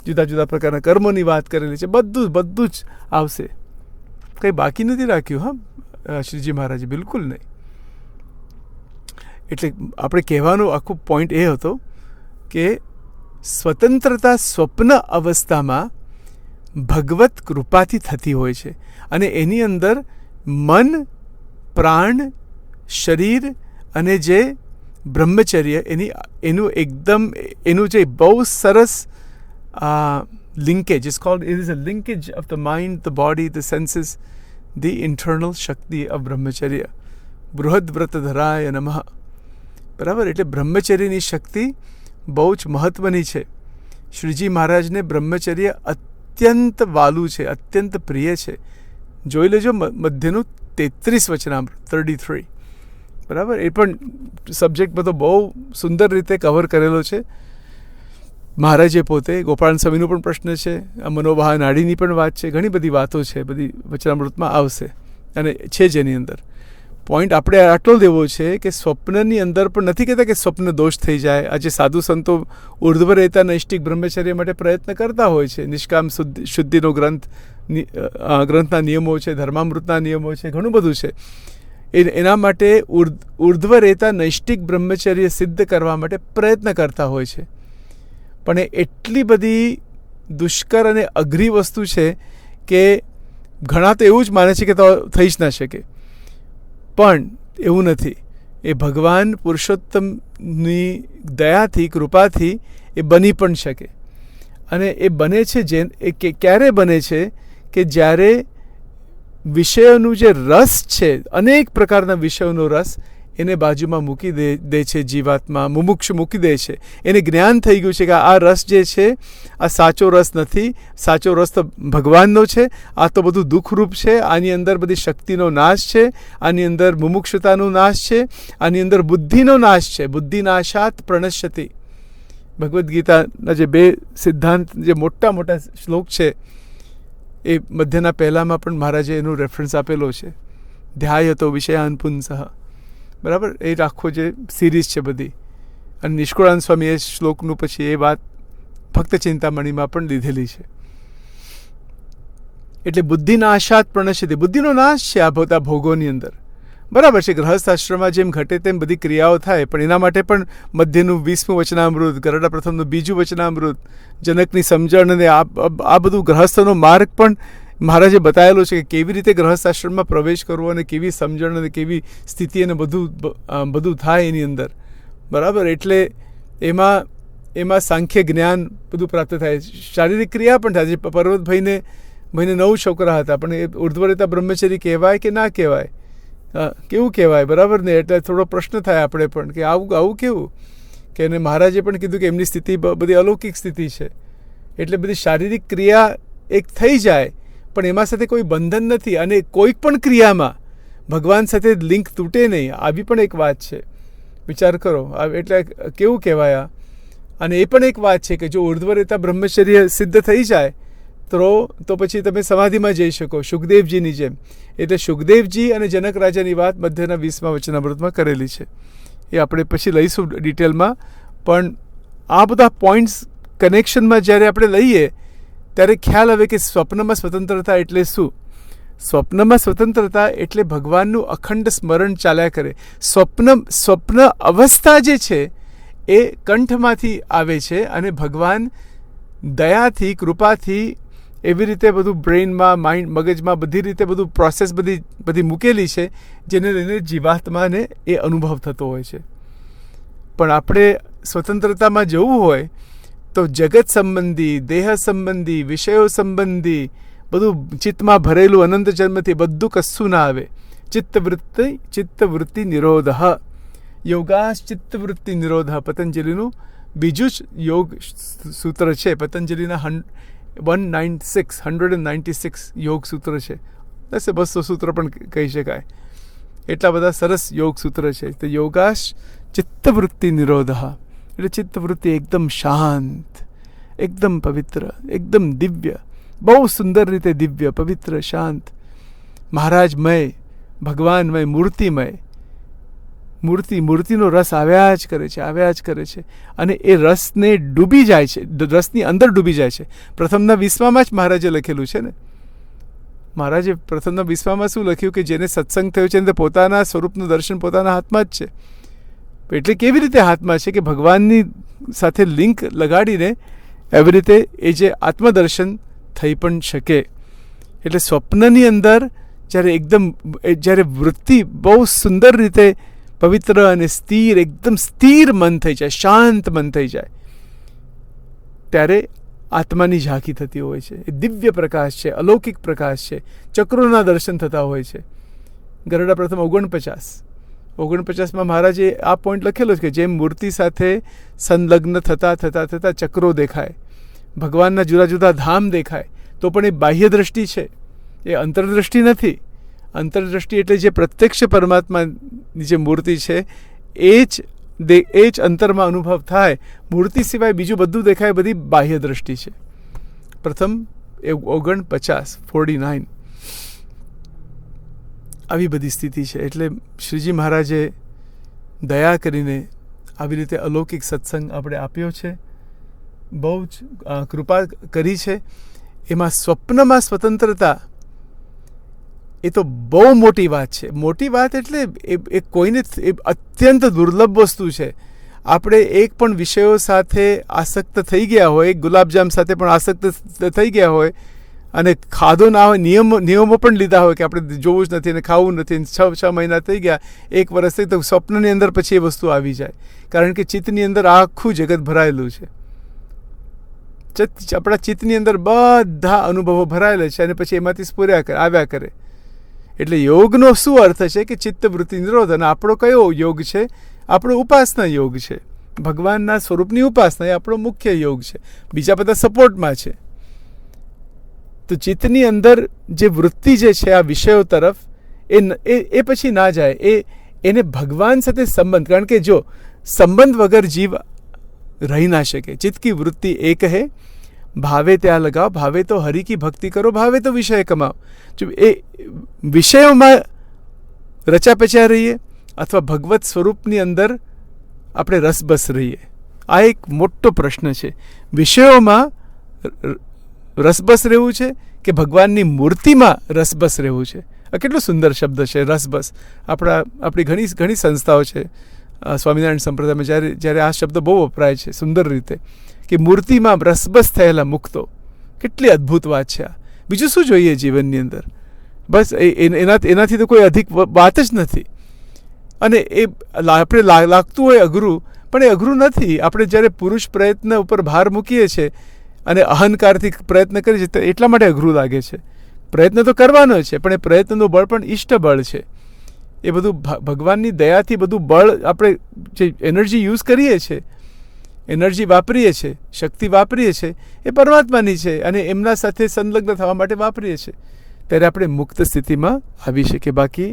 જુદા જુદા પ્રકારના કર્મોની વાત કરેલી છે. બધું જ આવશે. કંઈ બાકી નથી રાખ્યું. હા, શ્રીજી મહારાજે બિલકુલ નહીં. એટલે આપણે કહેવાનો આખો પોઈન્ટ એ હતો કે સ્વતંત્રતા સ્વપ્ન અવસ્થામાં ભગવત કૃપાથી થતી હોય છે. અને એની અંદર મન, પ્રાણ, શરીર અને જે બ્રહ્મચર્ય એનું જે બહુ સરસ linkage, it is a linkage of the mind, the body, the senses, the internal Shakti of Brahmacharya. બૃહદ વ્રતધરાય નમઃ. બરાબર. એટલે બ્રહ્મચર્યની શક્તિ બહુ જ મહત્વની છે. શ્રીજી મહારાજને બ્રહ્મચર્ય અત્યંત વાલું છે, અત્યંત પ્રિય છે. જોઈ લેજો મધ્યનું 33 વચનામૃત 33. બરાબર. એ પણ સબ્જેક્ટ બધો બહુ સુંદર રીતે કવર કરેલો છે મહારાજે પોતે. ગોપાલ સ્વામીનો પણ પ્રશ્ન છે, મનોવાહ નાડીની પણ વાત છે, ઘણી બધી વાતો છે, બધી વચનામૃતમાં આવશે અને છે જ એની અંદર. પોઈન્ટ આપણે આટલો દેવો છે કે સ્વપ્નની અંદર પણ નથી કહેતા કે સ્વપ્ન દોષ થઈ જાય. આજે સાધુ સંતો ઉર્ધ્વ રહેતા નૈષ્ટિક બ્રહ્મચર્ય માટે પ્રયત્ન કરતા હોય છે. નિષ્કામ શુદ્ધિનો ગ્રંથના નિયમો છે, ધર્મામૃતના નિયમો છે, ઘણું બધું છે. એના માટે ઉર્ધ્વ રહેતા નૈષ્ટિક બ્રહ્મચર્ય સિદ્ધ કરવા માટે પ્રયત્ન કરતા હોય છે. પણ એ એટલી બધી દુષ્કર અને અઘરી વસ્તુ છે કે ઘણા તો એવું જ માને છે કે તો થઈ જ ના શકે. પણ એવું નથી. એ ભગવાન પુરુષોત્તમની દયાથી, કૃપાથી એ બની પણ શકે. અને એ બને છે ક્યારે બને છે કે જ્યારે વિષયોનું જે રસ છે, અનેક પ્રકારના વિષયોનો રસ એને બાજુમાં મૂકી દે છે જીવાત્મા, મુમુક્ષ મૂકી દે છે. એને જ્ઞાન થઈ ગયું છે કે આ રસ જે છે આ સાચો રસ નથી, સાચો રસ તો ભગવાનનો છે, આ તો બધું દુઃખરૂપ છે, આની અંદર બધી શક્તિનો નાશ છે, આની અંદર મુમુક્ષતાનો નાશ છે, આની અંદર બુદ્ધિનો નાશ છે. બુદ્ધિનાશાત પ્રણશ્યતિ. ભગવદ્ ગીતાના જે 2 સિદ્ધાંત, જે મોટા મોટા શ્લોક છે, એ મધ્યના પહેલામાં પણ મહારાજે એનું રેફરન્સ આપેલો છે. ધ્યાયતો વિષયાન પુંસઃ. બરાબર, એ આખો જે સિરીઝ છે બધી. અને નિષ્કુળાનંદ સ્વામી એ શ્લોકનું પછી એ વાત ભક્ત ચિંતામણીમાં પણ લીધેલી છે. એટલે બુદ્ધિનાશાત પ્રણશ્યતિ, બુદ્ધિનો નાશ છે આ બધા ભોગોની અંદર. બરાબર છે, ગૃહસ્થ આશ્રમમાં જેમ ઘટે તેમ બધી ક્રિયાઓ થાય, પણ એના માટે પણ મધ્યનું 20મું વચનામૃત, ગરડા પ્રથમનું 2જું વચનામૃત, જનકની સમજણ અને આ બધું ગૃહસ્થનો માર્ગ પણ મહારાજે બતાવેલો છે કે કેવી રીતે ગૃહસ્થ આશ્રમમાં પ્રવેશ કરવો અને કેવી સમજણ અને કેવી સ્થિતિ અને બધું થાય એની અંદર. બરાબર, એટલે એમાં સાંખ્ય જ્ઞાન બધું પ્રાપ્ત થાય, શારીરિક ક્રિયા પણ થાય. પર્વતભાઈને 9 છોકરા હતા, પણ એ ઉર્ધ્વરેતા બ્રહ્મચરી કહેવાય કે ના કહેવાય? કેવું કહેવાય? બરાબર ને? એટલે થોડો પ્રશ્ન થાય આપણે પણ કે આવું કેવું? કે એને મહારાજે પણ કીધું કે એમની સ્થિતિ બધી અલૌકિક સ્થિતિ છે. એટલે બધી શારીરિક ક્રિયા એક થઈ જાય, પણ એમાં સાથે કોઈ બંધન નથી, અને કોઈ પણ ક્રિયામાં ભગવાન સાથે લિંક તૂટે નહીં. આવી પણ એક વાત છે, વિચાર કરો. એટલે કેવું કહેવાય? અને એ પણ એક વાત છે કે જો ઉર્ધ્વરેતા બ્રહ્મચર્ય સિદ્ધ થઈ જાય તો પછી તમે સમાધિમાં જઈ શકો, શુકદેવજીની જેમ. એટલે શુકદેવજી અને જનક રાજાની વાત મધ્યના 20મા વચનામૃતમાં કરેલી છે. એ આપણે પછી લઈશું ડિટેલમાં. પણ આ બધા પોઈન્ટ્સ કનેક્શનમાં જ્યારે આપણે લઈએ ત્યારે ખ્યાલ આવે કે સ્વપ્નમાં સ્વતંત્રતા એટલે શું? સ્વપ્નમાં સ્વતંત્રતા એટલે ભગવાનનું અખંડ સ્મરણ ચાલ્યા કરે. સ્વપ્ન અવસ્થા જે છે એ કંઠમાંથી આવે છે, અને ભગવાન દયાથી, કૃપાથી એવી રીતે બધું બ્રેઇનમાં, માઇન્ડ, મગજમાં બધી રીતે બધું પ્રોસેસ બધી મૂકેલી છે, જેને લઈને જીવાત્માને એ અનુભવ થતો હોય છે. પણ આપણે સ્વતંત્રતામાં જવું હોય તો જગત સંબંધી, દેહ સંબંધી, વિષયો સંબંધી બધું ચિત્તમાં ભરેલું અનંત જન્મથી બધું કશું ના આવે. ચિત્તવૃત્તિ નિરોધ, યોગાશ ચિત્તવૃત્તિ નિરોધ પતંજલિનું બીજું જ યોગ સૂત્ર છે. પતંજલિના 196 યોગ સૂત્ર છે. 200 સૂત્ર પણ કહી શકાય. એટલા બધા સરસ યોગ સૂત્ર છે. તો યોગાશ ચિત્તવૃત્તિ નિરોધ, એટલે ચિત્તવૃત્તિ એકદમ શાંત, એકદમ પવિત્ર, એકદમ દિવ્ય, બહુ સુંદર રીતે દિવ્ય, પવિત્ર, શાંત, મહારાજમય, ભગવાનમય, મૂર્તિમય. મૂર્તિનો રસ આવ્યા જ કરે છે. અને એ રસને ડૂબી જાય છે, રસની અંદર ડૂબી જાય છે. પ્રથમના 20માં જ મહારાજે લખેલું છે ને. મહારાજે પ્રથમના 20માં શું લખ્યું કે જેને સત્સંગ થયો છે તે પોતાના સ્વરૂપનું દર્શન પોતાના હાથમાં જ છે. એટલે કેવી રીતે હાથમાં છે? કે ભગવાનની સાથે લિંક લગાડીને એવી રીતે એ જે આત્મદર્શન થઈ પણ શકે. એટલે સ્વપ્નની અંદર જ્યારે વૃત્તિ બહુ સુંદર રીતે પવિત્ર અને સ્થિર, એકદમ સ્થિર મન થઈ જાય, શાંત મન થઈ જાય, ત્યારે આત્માની ઝાંખી થતી હોય છે. એ દિવ્ય પ્રકાશ છે, અલૌકિક પ્રકાશ છે. ચક્રોના દર્શન થતા હોય છે. ગરડા પ્રથમ 49માં મહારાજે આ પોઈન્ટ લખેલો છે કે જેમ મૂર્તિ સાથે સંલગ્ન થતા ચક્રો દેખાય, ભગવાનના જુદા જુદા ધામ દેખાય, તો પણ એ બાહ્ય દ્રષ્ટિ છે, એ અંતરદ્રષ્ટિ નથી. અંતરદ્રષ્ટિ એટલે જે પ્રત્યક્ષ પરમાત્માની જે મૂર્તિ છે એ જ અંતરમાં અનુભવ થાય. મૂર્તિ સિવાય બીજું બધું દેખાય, બધી બાહ્ય દ્રષ્ટિ છે. પ્રથમ 49 આવી બધી સ્થિતિ છે. એટલે શ્રીજી મહારાજે દયા કરીને આવી રીતે અલૌકિક સત્સંગ આપણે આપ્યો છે, બહુ જ કૃપા કરી છે. એમાં સ્વપ્નમાં સ્વતંત્રતા એ તો બહુ મોટી વાત છે. મોટી વાત એટલે એ કોઈને અત્યંત દુર્લભ વસ્તુ છે. આપણે એક પણ વિષયો સાથે આસક્ત થઈ ગયા હોય, ગુલાબજામ સાથે પણ આસક્ત થઈ ગયા હોય, અને ખાધો ના હોય, નિયમો પણ લીધા હોય કે આપણે જોવું જ નથી અને ખાવું નથી, 6 મહિના થઈ ગયા, 1 વર્ષ થઈ, તો સ્વપ્નની અંદર પછી એ વસ્તુ આવી જાય. કારણ કે ચિત્તની અંદર આખું જગત ભરાયેલું છે. આપણા ચિત્તની અંદર બધા અનુભવો ભરાયેલા છે અને પછી એમાંથી સ્ફુર્યા આવ્યા કરે. એટલે યોગનો શું અર્થ છે કે ચિત્તવૃત્તિ નિરોધ. અને આપણો કયો યોગ છે? આપણો ઉપાસના યોગ છે. ભગવાનના સ્વરૂપની ઉપાસના એ આપણો મુખ્ય યોગ છે. બીજા બધા સપોર્ટમાં છે. તો ચિત્તની અંદર જે વૃત્તિ જે છે આ વિષયો તરફ એ પછી ના જાય. એને ભગવાન સાથે સંબંધ, કારણ કે જો સંબંધ વગર જીવ રહી ના શકે. ચિત્ત કી વૃત્તિ એક હૈ, ભાવે ત્યાં લગાઓ, ભાવે તો હરિ કી ભક્તિ કરો, ભાવે તો વિષય કમાઓ. જો એ વિષયોમાં રચા પચ્યા રહીએ અથવા ભગવત સ્વરૂપની અંદર આપણે રસબસ રહીએ. આ એક મોટો પ્રશ્ન છે. વિષયોમાં રસબસ રહેવું છે કે ભગવાનની મૂર્તિમાં રસબસ રહેવું છે? આ કેટલો સુંદર શબ્દ છે, રસબસ. આપણી ઘણી સંસ્થાઓ છે સ્વામિનારાયણ સંપ્રદાયમાં જ્યારે આ શબ્દ બહુ વપરાય છે સુંદર રીતે, કે મૂર્તિમાં રસબસ થયેલા મુક્તો. કેટલી અદ્ભુત વાત છે આ. બીજું શું જોઈએ જીવનની અંદર? બસ એનાથી તો કોઈ અધિક વાત જ નથી. અને એ આપણે લાગતું હોય અઘરું, પણ એ અઘરું નથી. આપણે જ્યારે પુરુષ પ્રયત્ન ઉપર ભાર મૂકીએ છીએ અને અહંકારથી પ્રયત્ન કરીએ છીએ એટલા માટે અઘરું લાગે છે. પ્રયત્ન તો કરવાનો છે, પણ એ પ્રયત્નનું બળ પણ ઈષ્ટ બળ છે. એ બધું ભગવાનની દયાથી બધું બળ, આપણે જે એનર્જી યુઝ કરીએ છીએ, એનર્જી વાપરીએ છીએ, શક્તિ વાપરીએ છીએ, એ પરમાત્માની છે અને એમના સાથે સંલગ્ન થવા માટે વાપરીએ છીએ. ત્યારે આપણે મુક્ત સ્થિતિમાં આવી શકીએ. બાકી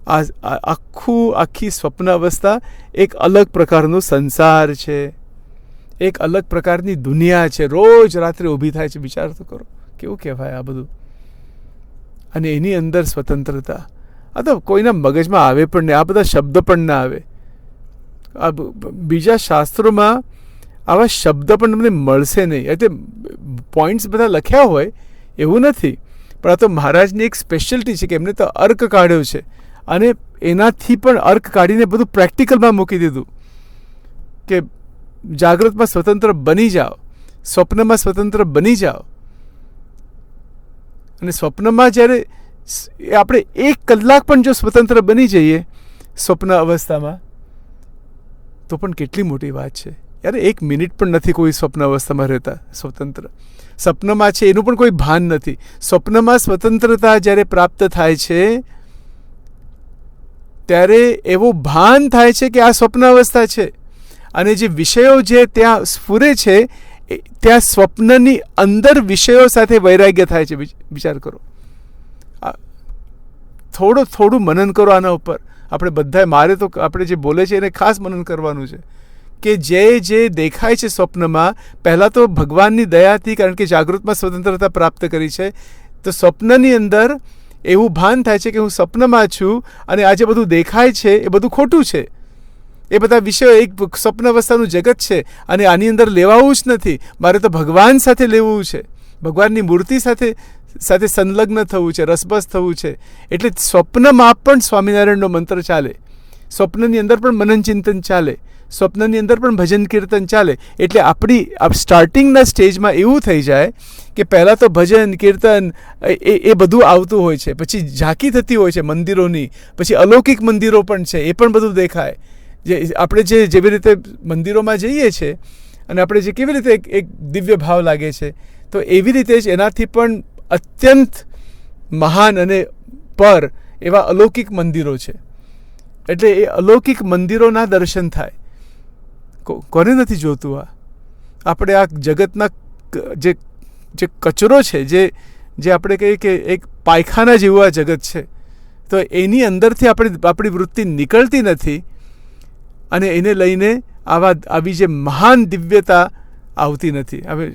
આખી સ્વપ્ન અવસ્થા એક અલગ પ્રકારનો સંસાર છે, એક અલગ પ્રકારની દુનિયા છે. રોજ રાત્રે ઊભી થાય છે. વિચાર તો કરો કેવું કહેવાય આ બધું. અને એની અંદર સ્વતંત્રતા, આ તો કોઈના મગજમાં આવે પણ નહીં. આ બધા શબ્દ પણ ના આવે. આ બીજા શાસ્ત્રોમાં આવા શબ્દ પણ તમને મળશે નહીં. એટલે પોઈન્ટ્સ બધા લખ્યા હોય એવું નથી, પણ આ તો મહારાજની એક સ્પેશિયાલિટી છે કે એમને તો અર્ક કાઢ્યો છે અને એનાથી પણ અર્ક કાઢીને બધું પ્રેક્ટિકલમાં મૂકી દીધું કે જાગૃતમાં સ્વતંત્ર બની જાઓ, સ્વપ્નમાં સ્વતંત્ર બની જાઓ. અને સ્વપ્નમાં જ્યારે આપણે 1 કલાક પણ જો સ્વતંત્ર બની જઈએ સ્વપ્ન અવસ્થામાં, તો પણ કેટલી મોટી વાત છે યાર. 1 મિનિટ પણ નથી કોઈ સ્વપ્ન અવસ્થામાં રહેતા સ્વતંત્ર. સ્વપ્નમાં છે એનું પણ કોઈ ભાન નથી. સ્વપ્નમાં સ્વતંત્રતા જ્યારે પ્રાપ્ત થાય છે ત્યારે એવું ભાન થાય છે કે આ સ્વપ્ન અવસ્થા છે. અને જે વિષયો જે ત્યાં સ્ફુરે છે ત્યાં સ્વપ્નની અંદર વિષયો સાથે વૈરાગ્ય થાય છે. વિચાર કરો, થોડું મનન કરો આના ઉપર. આપણે બધાએ, મારે તો આપણે જે બોલે છે એને ખાસ મનન કરવાનું છે કે જે દેખાય છે સ્વપ્નમાં, પહેલાં તો ભગવાનની દયાથી, કારણ કે જાગૃતમાં સ્વતંત્રતા પ્રાપ્ત કરી છે, તો સ્વપ્નની અંદર એવું ભાન થાય છે કે હું સ્વપ્નમાં છું અને આ જે બધું દેખાય છે એ બધું ખોટું છે. એ બધા વિષયો એક સ્વપ્ન અવસ્થાનું જગત છે અને આની અંદર લેવાવું જ નથી. મારે તો ભગવાન સાથે લેવું છે, ભગવાનની મૂર્તિ સાથે સંલગ્ન થવું છે, રસબસ થવું છે. એટલે સ્વપ્નમાં પણ સ્વામિનારાયણનો મંત્ર ચાલે, સ્વપ્નની અંદર પણ મનન ચિંતન ચાલે, સ્વપ્નની અંદર પણ ભજન કીર્તન ચાલે. એટલે આપણી સ્ટાર્ટિંગના સ્ટેજમાં એવું થઈ જાય કે પહેલાં તો ભજન કીર્તન એ બધું આવતું હોય છે, પછી ઝાંકી થતી હોય છે મંદિરોની, પછી અલૌકિક મંદિરો પણ છે, એ પણ બધું દેખાય. આપણે જેવી રીતે મંદિરોમાં જઈએ છીએ અને આપણે જે કેવી રીતે એક દિવ્ય ભાવ લાગે છે, તો એવી રીતે જ એનાથી પણ અત્યંત મહાન અને પર એવા અલૌકિક મંદિરો છે. એટલે એ અલૌકિક મંદિરોના દર્શન થાય. કોને નથી જોતું? આપણે આ જગતના જે કચરો છે, જે આપણે કહીએ કે એક પાયખાના જેવું આ જગત છે, તો એની અંદરથી આપણી વૃત્તિ નીકળતી નથી અને એને લઈને આવી જે મહાન દિવ્યતા આવતી નથી. હવે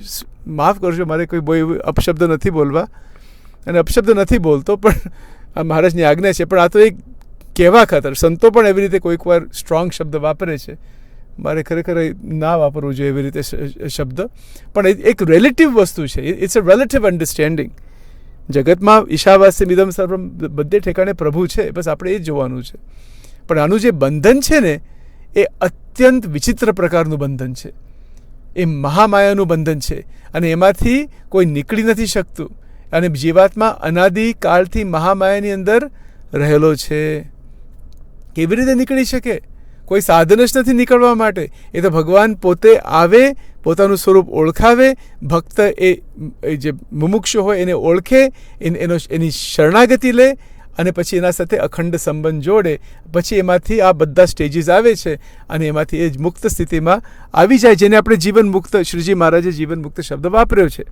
માફ કરજો, મારે કોઈ બહુ અપશબ્દ નથી બોલવા અને અપશબ્દ નથી બોલતો, પણ આ મહારાજની આજ્ઞા છે. પણ આ તો એક કહેવા ખાતર, સંતો પણ એવી રીતે કોઈક વાર સ્ટ્રોંગ શબ્દ વાપરે છે. મારે ખરેખર ના વાપરવું જોઈએ એવી રીતે શબ્દ, પણ એક રિલેટિવ વસ્તુ છે. It's a relative understanding. જગતમાં ઈશાવાસ્ય મિદમ સર્વમ, બધે ઠેકાણે પ્રભુ છે, બસ આપણે એ જ જોવાનું છે. પણ આનું જે બંધન છે ને, એ અત્યંત વિચિત્ર પ્રકારનું બંધન છે. એ મહામાયાનું બંધન છે અને એમાંથી કોઈ નીકળી નથી શકતું. અને જીવાત્મા અનાદિ કાળથી મહામાયાની અંદર રહેલો છે. કેવી રીતે નીકળી શકે? કોઈ સાધન જ નથી નીકળવા માટે. એ તો ભગવાન પોતે આવે, પોતાનું સ્વરૂપ ઓળખાવે, ભક્ત એ જે મુમુક્ષુ હોય એને ઓળખે, એની શરણાગતિ લે અને પછી એના સાથે અખંડ સંબંધ જોડે, પછી એમાંથી આ બધા સ્ટેજીસ આવે છે અને એમાંથી એ જ મુક્ત સ્થિતિમાં આવી જાય, જેને આપણે જીવન મુક્ત, શ્રીજી મહારાજે જીવન મુક્ત શબ્દ વાપર્યો છે.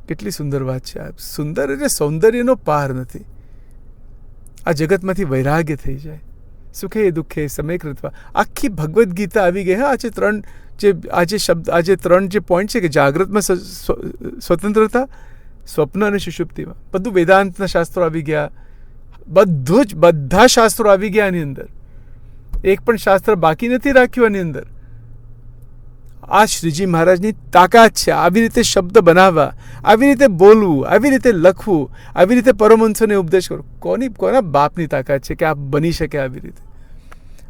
કેટલી સુંદર વાત છે આ. સુંદર એટલે સૌંદર્યનો પાર નથી. આ જગતમાંથી વૈરાગ્ય થઈ જાય. સુખે દુઃખે સમય કૃત્વા, આખી ભગવદ્ ગીતા આવી ગઈ. હા, આજે ત્રણ જે પોઈન્ટ છે કે જાગ્રતમાં સ્વતંત્રતા, સ્વપ્ન અને સુષુપ્તિમાં બધું વેદાંતના શાસ્ત્રો આવી ગયા. બધા શાસ્ત્રો આવી ગયા આની અંદર. એક પણ શાસ્ત્ર બાકી નથી રાખ્યું આની અંદર. આ શ્રીજી મહારાજની તાકાત છે. આવી રીતે શબ્દ બનાવવા, આવી રીતે બોલવું, આવી રીતે લખવું, આવી રીતે પરમહંસોને ઉપદેશ કરો. કોના બાપની તાકાત છે કે આ બની શકે આવી રીતે?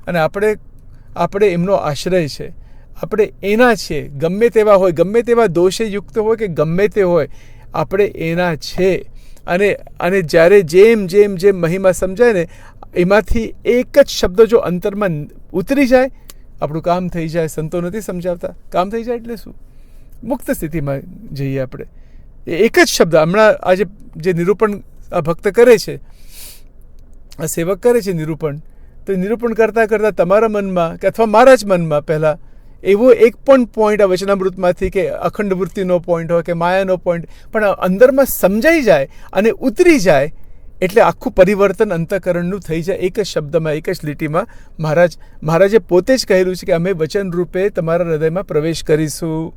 અને આપણે એમનો આશ્રય છે, આપણે એના છીએ. ગમે તેવા હોય, ગમે તેવા દોષે યુક્ત હોય કે ગમે તે હોય, આપણે એના છે. અને જ્યારે જેમ જેમ જેમ મહિમા સમજાય ને, એમાંથી એક જ શબ્દ જો અંતરમાં ઉતરી જાય, આપણું કામ થઈ જાય. સંતો નથી સમજાવતા, કામ થઈ જાય એટલે શું? મુક્ત સ્થિતિમાં જઈએ આપણે. એક જ શબ્દ. હમણાં આજે જે નિરૂપણ આ ભક્ત કરે છે, આ સેવક કરે છે નિરૂપણ, તો નિરૂપણ કરતાં કરતાં તમારા મનમાં કે અથવા મારા જ મનમાં પહેલાં એવો એક પણ પોઈન્ટ આ વચનામૃતમાંથી કે અખંડ વૃત્તિનો પોઈન્ટ હોય કે માયાનો પોઈન્ટ પણ અંદરમાં સમજાઈ જાય અને ઉતરી જાય, એટલે આખું પરિવર્તન અંતઃકરણનું થઈ જાય એક જ શબ્દમાં, એક જ લીટીમાં. મહારાજે પોતે જ કહેલું છે કે અમે વચન રૂપે તમારા હૃદયમાં પ્રવેશ કરીશું.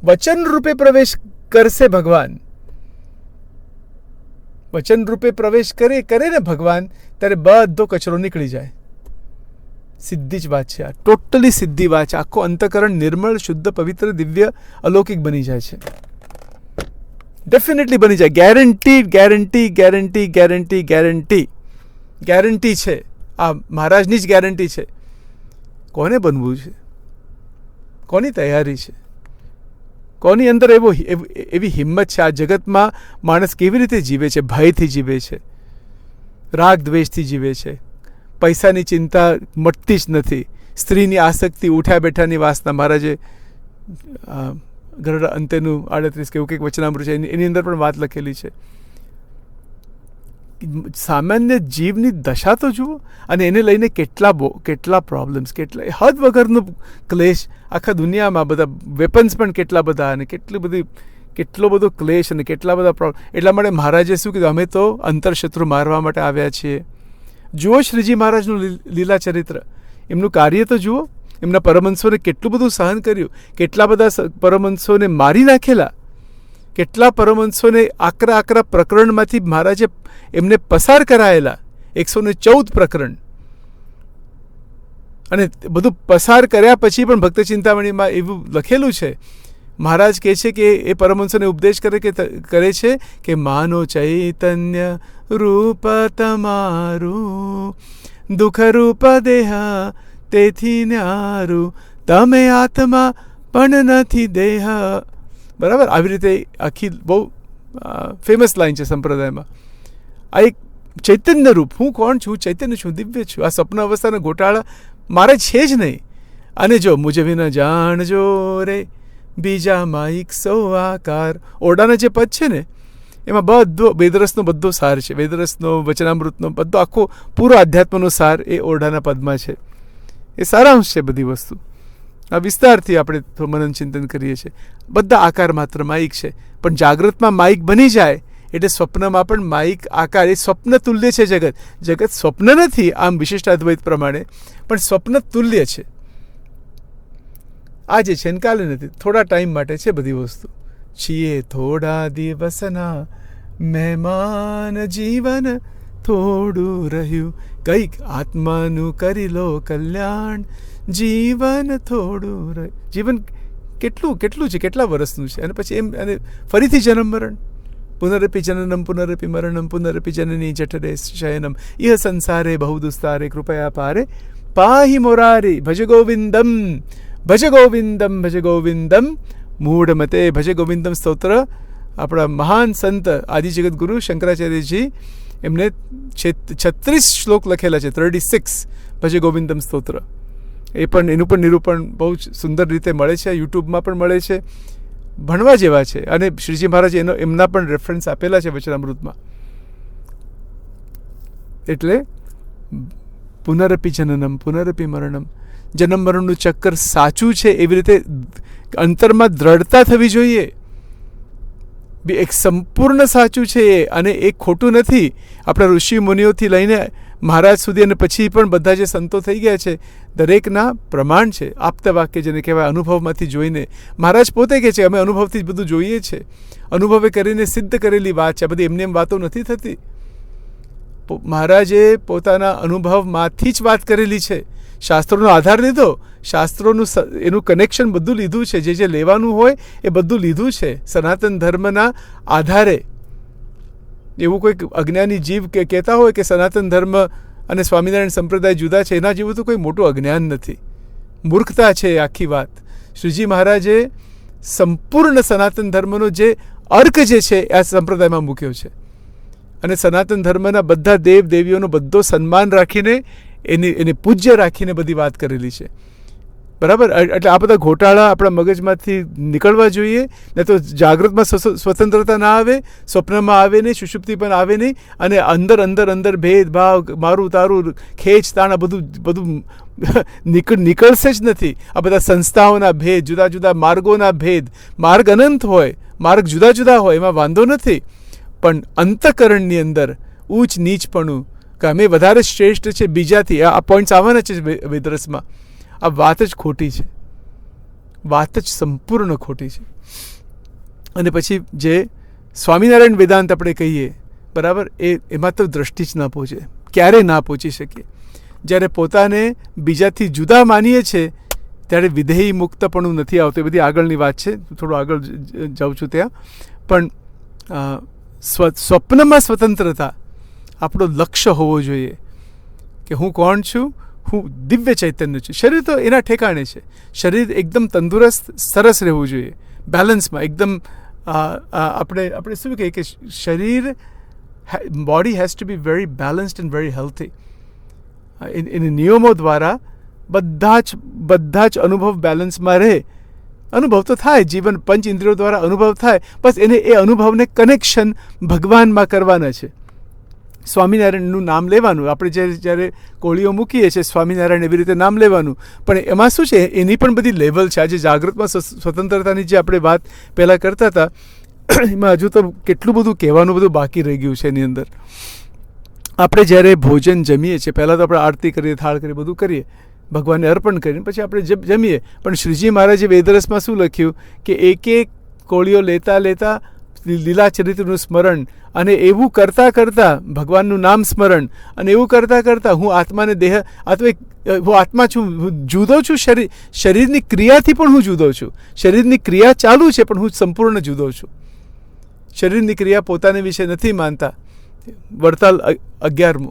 વચન રૂપે પ્રવેશ કરશે ભગવાન. વચન રૂપે પ્રવેશ કરે ને ભગવાન, ત્યારે બધો કચરો નીકળી જાય. સીધી જ વાત છે આ, ટોટલી સીધી વાત છે. આખું અંતઃકરણ નિર્મળ, શુદ્ધ, પવિત્ર, દિવ્ય, અલૌકિક બની જાય છે. ડેફિનેટલી બની જાય. Guarantee guarantee guarantee guarantee guarantee guarantee છે. આ મહારાજની જ ગેરંટી છે. કોને બનવું છે? કોની તૈયારી છે? કોની અંદર એવી હિંમત છે? આ જગતમાં માણસ કેવી રીતે જીવે છે? ભયથી જીવે છે, રાગ દ્વેષથી જીવે છે, પૈસાની ચિંતા મટતી જ નથી, સ્ત્રીની આસક્તિ, ઉઠ્યા બેઠાની વાસના. મહારાજે ગરડા અંતેનું 38 કે એવું કંઈક વચનામૃત છે, એની અંદર પણ વાત લખેલી છે. સામાન્ય જીવની દશા તો જુઓ, અને એને લઈને કેટલા પ્રોબ્લેમ્સ, કેટલા હદ વગરનો ક્લેશ આખા દુનિયામાં. બધા વેપન્સ પણ કેટલા બધા, અને કેટલો બધો ક્લેશ અને કેટલા બધા પ્રોબ્લેમ. એટલા માટે મહારાજે શું કીધું? અમે તો અંતરશત્રુ મારવા માટે આવ્યા છીએ. જુઓ શ્રીજી મહારાજનું લીલા ચરિત્ર, એમનું કાર્ય તો જુઓ. એમના પરમહંસોને કેટલું બધું સહન કર્યું, કેટલા બધા પરમહંસોને મારી નાખેલા, કેટલા પરમહંસોને આકરા પ્રકરણમાંથી મહારાજે એમને પસાર કરાયેલા. 114 પ્રકરણ. અને બધું પસાર કર્યા પછી પણ ભક્ત ચિંતામણીમાં એવું લખેલું છે, મહારાજ કહે છે કે એ પરમહંસોને ઉપદેશ કરે છે કે માનો ચૈતન્ય રૂપ તમારું, દુઃખ રૂપ દેહ તેથી ન્યારું, તમે આત્મા પણ નથી દેહ. બરાબર? આવી રીતે આખી બહુ ફેમસ લાઈન છે સંપ્રદાયમાં. આ એક ચૈતન્ય રૂપ. હું કોણ છું? ચૈતન્ય છું, દિવ્ય છું. આ સ્વપ્ન અવસ્થાના ગોટાળા મારે છે જ નહીં. અને જો મુજે વિના જાણજો રે બીજા માઈક સૌ આકાર, ઓરડાના જે પદ છે ને, એમાં બધો વેદરસનો બધો સાર છે. વેદરસનો, વચનામૃતનો બધો આખો પૂરો આધ્યાત્મનો સાર એ ઓરડાના પદમાં છે. એ સારાંશ છે બધી વસ્તુ. આ વિસ્તારથી આપણે મનન ચિંતન કરીએ છીએ. બધા આકાર માત્ર માઈક છે, પણ જાગૃતમાં માઈક બની જાય એટલે સ્વપ્નમાં પણ માઈક આકાર. એ સ્વપ્ન તુલ્ય છે જગત. જગત સ્વપ્ન નથી આમ વિશિષ્ટ અદ્વૈત પ્રમાણે, પણ સ્વપ્ન તુલ્ય છે. આજે છે ને કાલે નથી, થોડા ટાઈમ માટે છે બધી વસ્તુ. છીએ થોડા દિવસના મહેમાન, જીવન થોડું રહ્યું, કંઈક આત્માનું કરી લો કલ્યાણ, જીવન થોડું રહ્યું. જીવન કેટલું છે, કેટલા વર્ષનું છે, અને પછી એમ અને ફરીથી જન્મ મરણ. પુનરપી જનનમ પુનરપી મરણમ પુનરપી જનની જઠરે શયનમ ઇહ સંસારે બહુ દુસ્તારે કૃપયા પારે પાહી મોરારી ભજ ગોવિંદમ ભજ ગોવિંદમ ભજ ગોવિંદમ મૂઢ મતે. ભજ ગોવિંદમ સ્તોત્ર આપણા મહાન સંત આદિજગતગુરુ શંકરાચાર્યજી એમને 36 શ્લોક લખેલા છે. 36 ભજ ગોવિંદમ સ્તોત્ર. એનું પણ નિરૂપણ બહુ જ સુંદર રીતે મળે છે, યુટ્યુબમાં પણ મળે છે, ભણવા જેવા છે. અને શ્રીજી મહારાજ એમના પણ રેફરન્સ આપેલા છે વચનામૃતમાં. એટલે પુનરપી જનનમ પુનરપી મરણમ, જન્મ મરણનું ચક્કર સાચું છે એવી રીતે અંતરમાં દ્રઢતા થવી જોઈએ. એક સંપૂર્ણ સાચું છે એ, અને એ ખોટું નથી. આપણા ઋષિ મુનિઓથી લઈને મહારાજ સુધી અને પછી પણ બધા જે સંતો થઈ ગયા છે દરેકના પ્રમાણ છે. આપતા વાક્ય જેને કહેવાય, અનુભવમાંથી જોઈને. મહારાજ પોતે કહે છે અમે અનુભવથી જ બધું જોઈએ છે, અનુભવે કરીને સિદ્ધ કરેલી વાત છે. આ બધી એમને એમ વાતો નથી થતી. મહારાજે પોતાના અનુભવમાંથી જ વાત કરેલી છે. શાસ્ત્રોનો આધાર લીધો, શાસ્ત્રોનું એનું કનેક્શન બધું લીધું છે. જે લેવાનું હોય એ બધું લીધું છે સનાતન ધર્મના આધારે. એવું કોઈક અજ્ઞાની જીવ કહેતા હોય કે સનાતન ધર્મ અને સ્વામિનારાયણ સંપ્રદાય જુદા છે, એના જેવું તો કોઈ મોટું અજ્ઞાન નથી, મૂર્ખતા છે એ આખી વાત. શ્રીજી મહારાજે સંપૂર્ણ સનાતન ધર્મનો જે અર્ક જે છે આ સંપ્રદાયમાં મૂક્યો છે. અને સનાતન ધર્મના બધા દેવ દેવીઓનો બધો સન્માન રાખીને એને પૂજ્ય રાખીને બધી વાત કરેલી છે. બરાબર? એટલે આ બધા ઘોટાળા આપણા મગજમાંથી નીકળવા જોઈએ. ને તો જાગૃતમાં સ્વતંત્રતા ના આવે, સ્વપ્નમાં આવે નહીં, સુષુપ્તિ પણ આવે નહીં, અને અંદર ભેદભાવ, મારું તારું, ખેંચ તાણ, આ બધું નીકળશે જ નથી. આ બધા સંસ્થાઓના ભેદ, જુદા જુદા માર્ગોના ભેદ. માર્ગ અનંત હોય, માર્ગ જુદા જુદા હોય, એમાં વાંધો નથી. પણ અંતઃકરણની અંદર ઊંચ નીચપણું, કે અમે વધારે શ્રેષ્ઠ છે બીજાથી, આ પોઈન્ટ્સ આવવાના છે વેદરસમાં. આ વાત જ ખોટી છે, વાત જ સંપૂર્ણ ખોટી છે. અને પછી જે સ્વામિનારાયણ વેદાંત આપણે કહીએ, બરાબર, એમાં તો દ્રષ્ટિ જ ના પહોંચે, ક્યારેય ના પહોંચી શકીએ. જ્યારે પોતાને બીજાથી જુદા માનીએ છીએ ત્યારે વિધેયી મુક્તપણું નથી આવતું. એ બધી આગળની વાત છે, થોડું આગળ જાઉં છું ત્યાં. પણ સ્વપ્નમાં સ્વતંત્રતા આપણો લક્ષ્ય હોવો જોઈએ કે હું કોણ છું, હું દિવ્ય ચૈતન્ય છું. શરીર તો એના ઠેકાણે છે, શરીર એકદમ તંદુરસ્ત સરસ રહેવું જોઈએ, બેલેન્સમાં એકદમ. આપણે શું કહીએ કે શરીર, body has to be very balanced and very healthy. એને નિયમો દ્વારા બધા જ અનુભવ બેલેન્સમાં રહે. અનુભવ તો થાય, જીવન પંચ ઇન્દ્રિયો દ્વારા અનુભવ થાય, બસ એને એ અનુભવને કનેક્શન ભગવાનમાં કરવાના છે. સ્વામિનારાયણનું નામ લેવાનું, આપણે જ્યારે કોળીઓ મૂકીએ છીએ સ્વામિનારાયણ એવી રીતે નામ લેવાનું. પણ એમાં શું છે, એની પણ બધી લેવલ છે. આજે જાગૃતમાં સ્વતંત્રતાની જે આપણે વાત પહેલાં કરતા હતા, એમાં હજુ તો કેટલું બધું કહેવાનું બધું બાકી રહી ગયું છે. એની અંદર આપણે જ્યારે ભોજન જમીએ છીએ, પહેલાં તો આપણે આરતી કરીએ, થાળ કરીએ, બધું કરીએ, ભગવાનને અર્પણ કરીને પછી આપણે જમીએ. પણ શ્રીજી મહારાજે વેદરસમાં શું લખ્યું કે એક એક કોળીઓ લેતા લેતા લીલા ચરિત્રનું સ્મરણ, અને એવું કરતાં કરતાં ભગવાનનું નામ સ્મરણ, અને એવું કરતાં કરતાં હું આત્માને હું આત્મા છું, હું જુદો છું. શરીરની ક્રિયાથી પણ હું જુદો છું. શરીરની ક્રિયા ચાલુ છે પણ હું સંપૂર્ણ જુદો છું. શરીરની ક્રિયા પોતાને વિશે નથી માનતા. વડતાલ 11.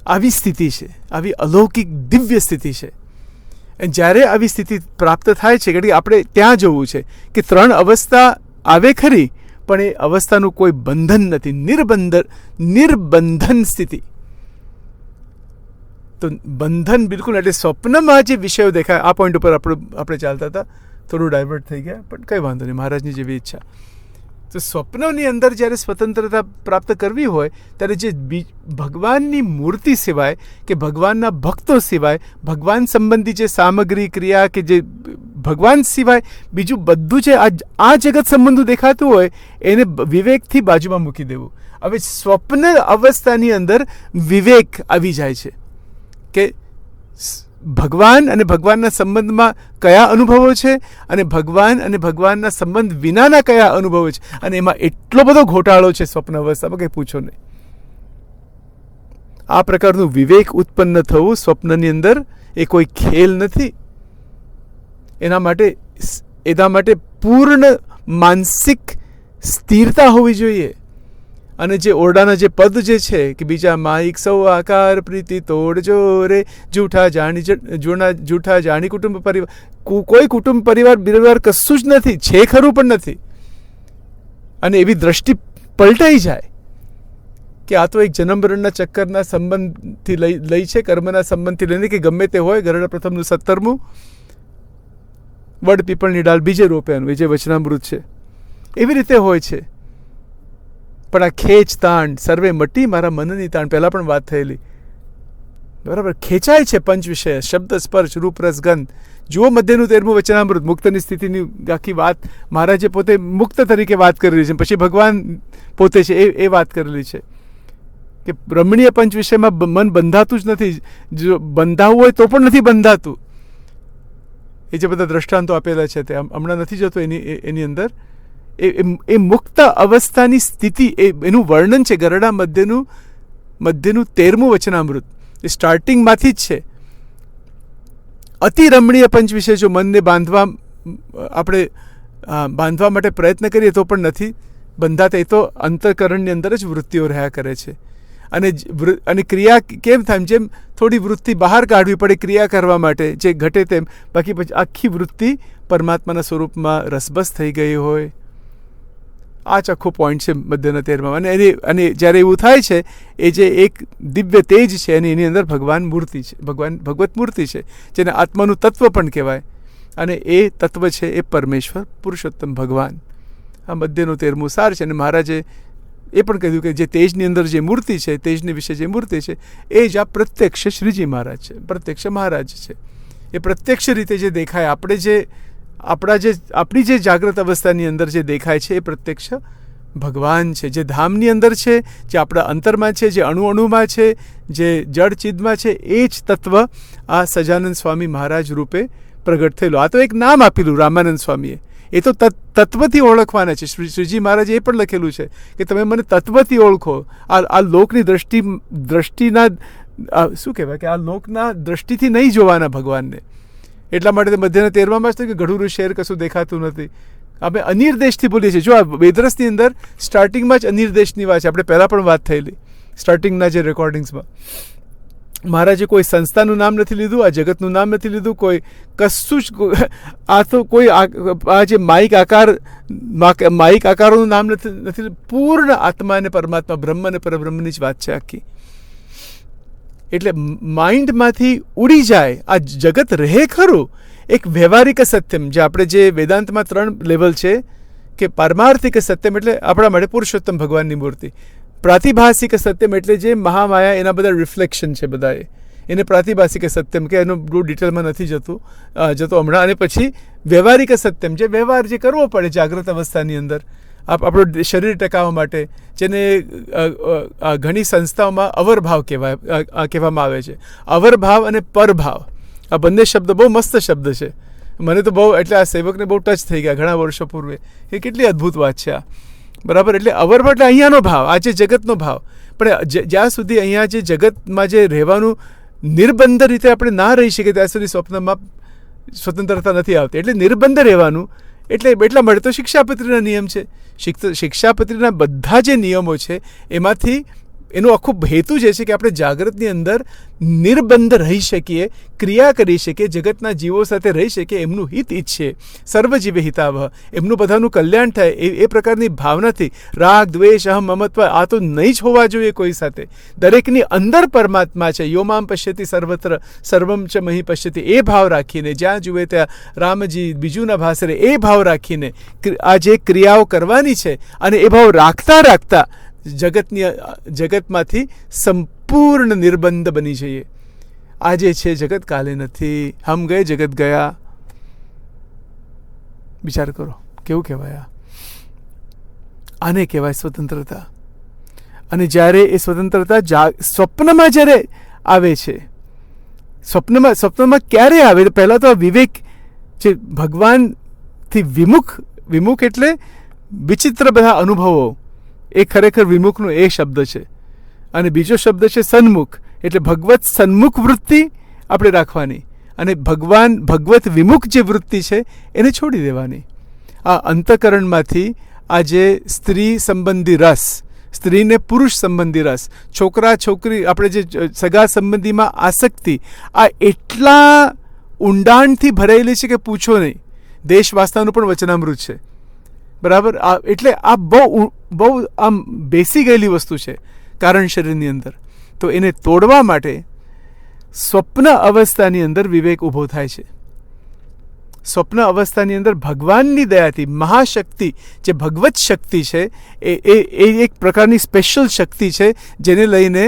આવી સ્થિતિ છે, આવી અલૌકિક દિવ્ય સ્થિતિ છે. જ્યારે આવી સ્થિતિ પ્રાપ્ત થાય છે કે આપણે ત્યાં જવું છે કે 3 અવસ્થા આવે ખરી, પણ એ અવસ્થાનું કોઈ બંધન નથી, નિર્બંધન સ્થિતિ. તો બંધન બિલકુલ, એટલે સ્વપ્નમાં જે વિષયો દેખાય, આ પોઈન્ટ ઉપર આપણે ચાલતા હતા, થોડું ડાયવર્ટ થઈ ગયા, પણ કંઈ વાંધો નહીં, મહારાજની જેવી ઈચ્છા. તો સ્વપ્નની અંદર જ્યારે સ્વતંત્રતા પ્રાપ્ત કરવી હોય ત્યારે જે ભગવાનની મૂર્તિ સિવાય કે ભગવાનના ભક્તો સિવાય, ભગવાન સંબંધી જે સામગ્રી ક્રિયા કે જે ભગવાન સિવાય બીજું બધું જે આ જગત સંબંધું દેખાતું હોય એને વિવેકથી બાજુમાં મૂકી દેવું. હવે સ્વપ્ન અવસ્થાની અંદર વિવેક આવી જાય છે કે ભગવાન અને ભગવાનના સંબંધમાં કયા અનુભવો છે અને ભગવાન અને ભગવાનના સંબંધ વિનાના કયા અનુભવો છે. અને એમાં એટલો બધો ઘોટાળો છે સ્વપ્ન અવસ્થામાં, કંઈ પૂછો નહીં. આ પ્રકારનું વિવેક ઉત્પન્ન થવું સ્વપ્નની અંદર એ કોઈ ખેલ નથી. એના માટે પૂર્ણ માનસિક સ્થિરતા હોવી જોઈએ. અને જે ઓરડાના જે પદ જે છે કે બીજા માઇક સૌ આકાર પ્રીતિ તોડજો રે, જૂઠા જાણી કુટુંબ પરિવાર, કોઈ કુટુંબ પરિવાર કશું જ નથી, છે ખરું પણ નથી. અને એવી દ્રષ્ટિ પલટાઈ જાય કે આ તો એક જન્મ મરણના ચક્કરના સંબંધથી લઈ છે, કર્મના સંબંધથી લઈને કે ગમે તે હોય. ગરુડ પ્રથમનું 17મું વડ પીપળની ડાળ બીજે રોપ્યાનું, એ જે વચનામૃત છે એવી રીતે હોય છે. પણ આ ખેંચ તાણ સર્વે મટી મારા મનની તાણ, પહેલાં પણ વાત થયેલી. બરાબર, ખેંચાય છે પંચ વિષય, શબ્દ સ્પર્શ રૂપ રસ ગંધ. જુઓ મધ્યનું 13મું વચનામૃત, મુક્તની સ્થિતિની આખી વાત મહારાજે પોતે મુક્ત તરીકે વાત કરેલી છે. પછી ભગવાન પોતે છે એ વાત કરેલી છે કે રમણીય પંચ વિષયમાં મન બંધાતું જ નથી. જો બંધાવું હોય તો પણ નથી બંધાતું. એ જે બધા દ્રષ્ટાંતો આપેલા છે તે હમણાં નથી જતો એની અંદર. એ મુક્ત અવસ્થાની સ્થિતિ, એનું વર્ણન છે ગરડા મધ્યનું 13મું વચનામૃત. એ સ્ટાર્ટિંગમાંથી જ છે. અતિ રમણીય પંચ વિશે જો મનને આપણે બાંધવા માટે પ્રયત્ન કરીએ તો પણ નથી બંધાતા. એ તો અંતઃકરણની અંદર જ વૃત્તિઓ રહ્યા કરે છે. અને ક્રિયા કેમ થાય? જેમ થોડી વૃત્તિ બહાર કાઢવી પડે ક્રિયા કરવા માટે, જે ઘટે તેમ. બાકી પછી આખી વૃત્તિ પરમાત્માના સ્વરૂપમાં રસબસ થઈ ગઈ હોય. આ જ આખો પોઈન્ટ છે મધ્યના 13માં. અને જ્યારે એવું થાય છે, એ જે એક દિવ્ય તેજ છે એની અંદર ભગવાન મૂર્તિ છે, ભગવત મૂર્તિ છે, જેને આત્માનું તત્વ પણ કહેવાય. અને એ તત્વ છે એ પરમેશ્વર પુરુષોત્તમ ભગવાન. આ મધ્યનું 13મું સાર છે. અને મહારાજે એ પણ કહ્યું કે જે તેજની અંદર જે મૂર્તિ છે, તેજની વિશે જે મૂર્તિ છે, એ જ આ પ્રત્યક્ષ શ્રીજી મહારાજ છે, પ્રત્યક્ષ મહારાજ છે. એ પ્રત્યક્ષ રીતે જે દેખાય, આપણી જે જાગ્રત અવસ્થાની અંદર જે દેખાય છે એ પ્રત્યક્ષ ભગવાન છે, જે ધામની અંદર છે, જે આપણા અંતરમાં છે, જે અણુમાં છે, જે જળ ચિદમાં છે, એ જ તત્વ આ સજાનંદ સ્વામી મહારાજ રૂપે પ્રગટ થયેલું. આ તો એક નામ આપેલું રામાનંદ સ્વામીએ. એ તો તત્વથી ઓળખવાના છે. શ્રીજી મહારાજે એ પણ લખેલું છે કે તમે મને તત્વથી ઓળખો. આ લોકની દ્રષ્ટિના શું કહેવાય કે આ લોકના દ્રષ્ટિથી નહીં જોવાના ભગવાનને. એટલા માટે મધ્યના 13માં જ કે ગઢુરું શેર કશું દેખાતું નથી. આપણે અનિર્દેશથી બોલીએ છીએ. જો આ વેદરસની અંદર સ્ટાર્ટિંગમાં જ અનિર્દેશની વાત છે. આપણે પહેલાં પણ વાત થયેલી સ્ટાર્ટિંગના જે રેકોર્ડિંગ્સમાં. મહારાજે કોઈ સંસ્થાનું નામ નથી લીધું, આ જગતનું નામ નથી લીધું, કોઈ કશું જ. આ તો કોઈ આ જે માઇક આકારોનું નામ નથી. પૂર્ણ આત્મા અને પરમાત્મા, બ્રહ્મ અને પરબ્રહ્મની જ વાત છે આખી. એટલે માઇન્ડમાંથી ઉડી જાય. આ જગત રહે ખરું એક વ્યવહારિક સત્યમ, જે આપણે જે વેદાંતમાં 3 લેવલ છે કે પારમાર્થિક સત્યમ એટલે આપણા માટે પુરુષોત્તમ ભગવાનની મૂર્તિ. પ્રાતિભાષિક સત્યમ એટલે જે મહામાયા, એના બધા રિફ્લેક્શન છે બધાએ, એને પ્રાતિભાષિક સત્યમ કે એનું બહુ ડિટેલમાં નથી જતો હમણાં. અને પછી વ્યવહારિક સત્યમ, જે વ્યવહાર જે કરવો પડે જાગ્રત અવસ્થાની અંદર આપણું શરીર ટકાવવા માટે, જેને ઘણી સંસ્થાઓમાં અવરભાવ કહેવામાં આવે છે. અવરભાવ અને પરભાવ, આ બંને શબ્દ બહુ મસ્ત શબ્દ છે. મને તો બહુ, એટલે આ સેવકને બહુ ટચ થઈ ગયા ઘણા વર્ષો પૂર્વે. એ કેટલી અદ્ભુત વાત છે આ. બરાબર, એટલે અવરભાવ એટલે અહીંયાનો ભાવ, આ જે જગતનો ભાવ. પણ જ્યાં સુધી અહીંયા જે જગતમાં જે રહેવાનું નિર્બંધ રીતે આપણે ના રહી શકીએ ત્યાં સુધી સ્વપ્નમાં સ્વતંત્રતા નથી આવતી. એટલે નિર્બંધ રહેવાનું, એટલા માટે તો શિક્ષાપત્રીના નિયમ છે. શિક્ષાપત્રીના બધા જે નિયમો છે એમાંથી એનો આખો હેતુ જે છે કે આપણે જાગૃતની અંદર નિર્બંધ રહી શકીએ, ક્રિયા કરી શકીએ, જગતના જીવો સાથે રહી શકીએ, એમનું હિત ઈચ્છે. સર્વજીવે હિતાવહ, એમનું બધાનું કલ્યાણ થાય એ પ્રકારની ભાવનાથી. રાગ દ્વેષ અહમ મમત્વ આ તો નહીં જ હોવા જોઈએ કોઈ સાથે. દરેકની અંદર પરમાત્મા છે. યોમામ પશ્યતિ સર્વત્ર સર્વમ ચ મહી પશ્યતિ, એ ભાવ રાખીને જ્યાં જુએ ત્યાં રામજી બીજું ના ભાસરે, એ ભાવ રાખીને આ જે ક્રિયાઓ કરવાની છે. અને એ ભાવ રાખતા જગતમાંથી સંપૂર્ણ નિર્બંધ બની જઈએ. આજે છે જગત, કાલે નથી. હમ ગયે જગત ગયા. વિચાર કરો કેવું કહેવાય. આને કહેવાય સ્વતંત્રતા. અને જ્યારે એ સ્વતંત્રતા સ્વપ્નમાં જ્યારે આવે છે, સ્વપ્નમાં ક્યારે આવે? પહેલાં તો આ વિવેક જે ભગવાનથી વિમુખ એટલે વિચિત્ર બધા અનુભવો, એ ખરેખર વિમુખનો એ શબ્દ છે. અને બીજો શબ્દ છે સન્મુખ, એટલે ભગવત સન્મુખ વૃત્તિ આપણે રાખવાની. અને ભગવત વિમુખ જે વૃત્તિ છે એને છોડી દેવાની. આ અંતઃકરણમાંથી આ જે સ્ત્રી સંબંધી રસ, સ્ત્રીને પુરુષ સંબંધી રસ, છોકરા છોકરી આપણે જે સગા સંબંધીમાં આસક્તિ, આ એટલા ઊંડાણથી ભરાયેલી છે કે પૂછો નહીં. દેશવાસ્તાનું પણ વચનામૃત છે. બરાબર, એટલે આ બહુ આમ બેસી ગયેલી વસ્તુ છે. કારણ શરીરની અંદર. તો એને તોડવા માટે સ્વપ્ન અવસ્થાની અંદર વિવેક ઊભો થાય છે. સ્વપ્ન અવસ્થાની અંદર ભગવાનની દયાથી મહાશક્તિ જે ભગવત શક્તિ છે એ એક પ્રકારની સ્પેશિયલ શક્તિ છે જેને લઈને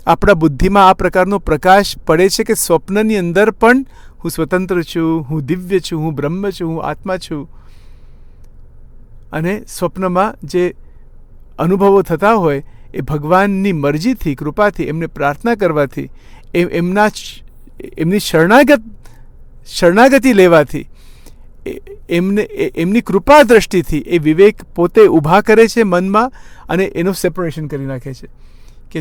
આપણા બુદ્ધિમાં આ પ્રકારનો પ્રકાશ પડે છે કે સ્વપ્નની અંદર પણ હું સ્વતંત્ર છું, હું દિવ્ય છું, હું બ્રહ્મ છું, હું આત્મા છું. અને સ્વપ્નમાં જે અનુભવો થતા હોય એ ભગવાનની મરજીથી, કૃપાથી, એમને પ્રાર્થના કરવાથી, એમની શરણાગતિ લેવાથી, એમની કૃપા દ્રષ્ટિથી એ વિવેક પોતે ઊભા કરે છે મનમાં અને એનું સેપરેશન કરી નાખે છે. કે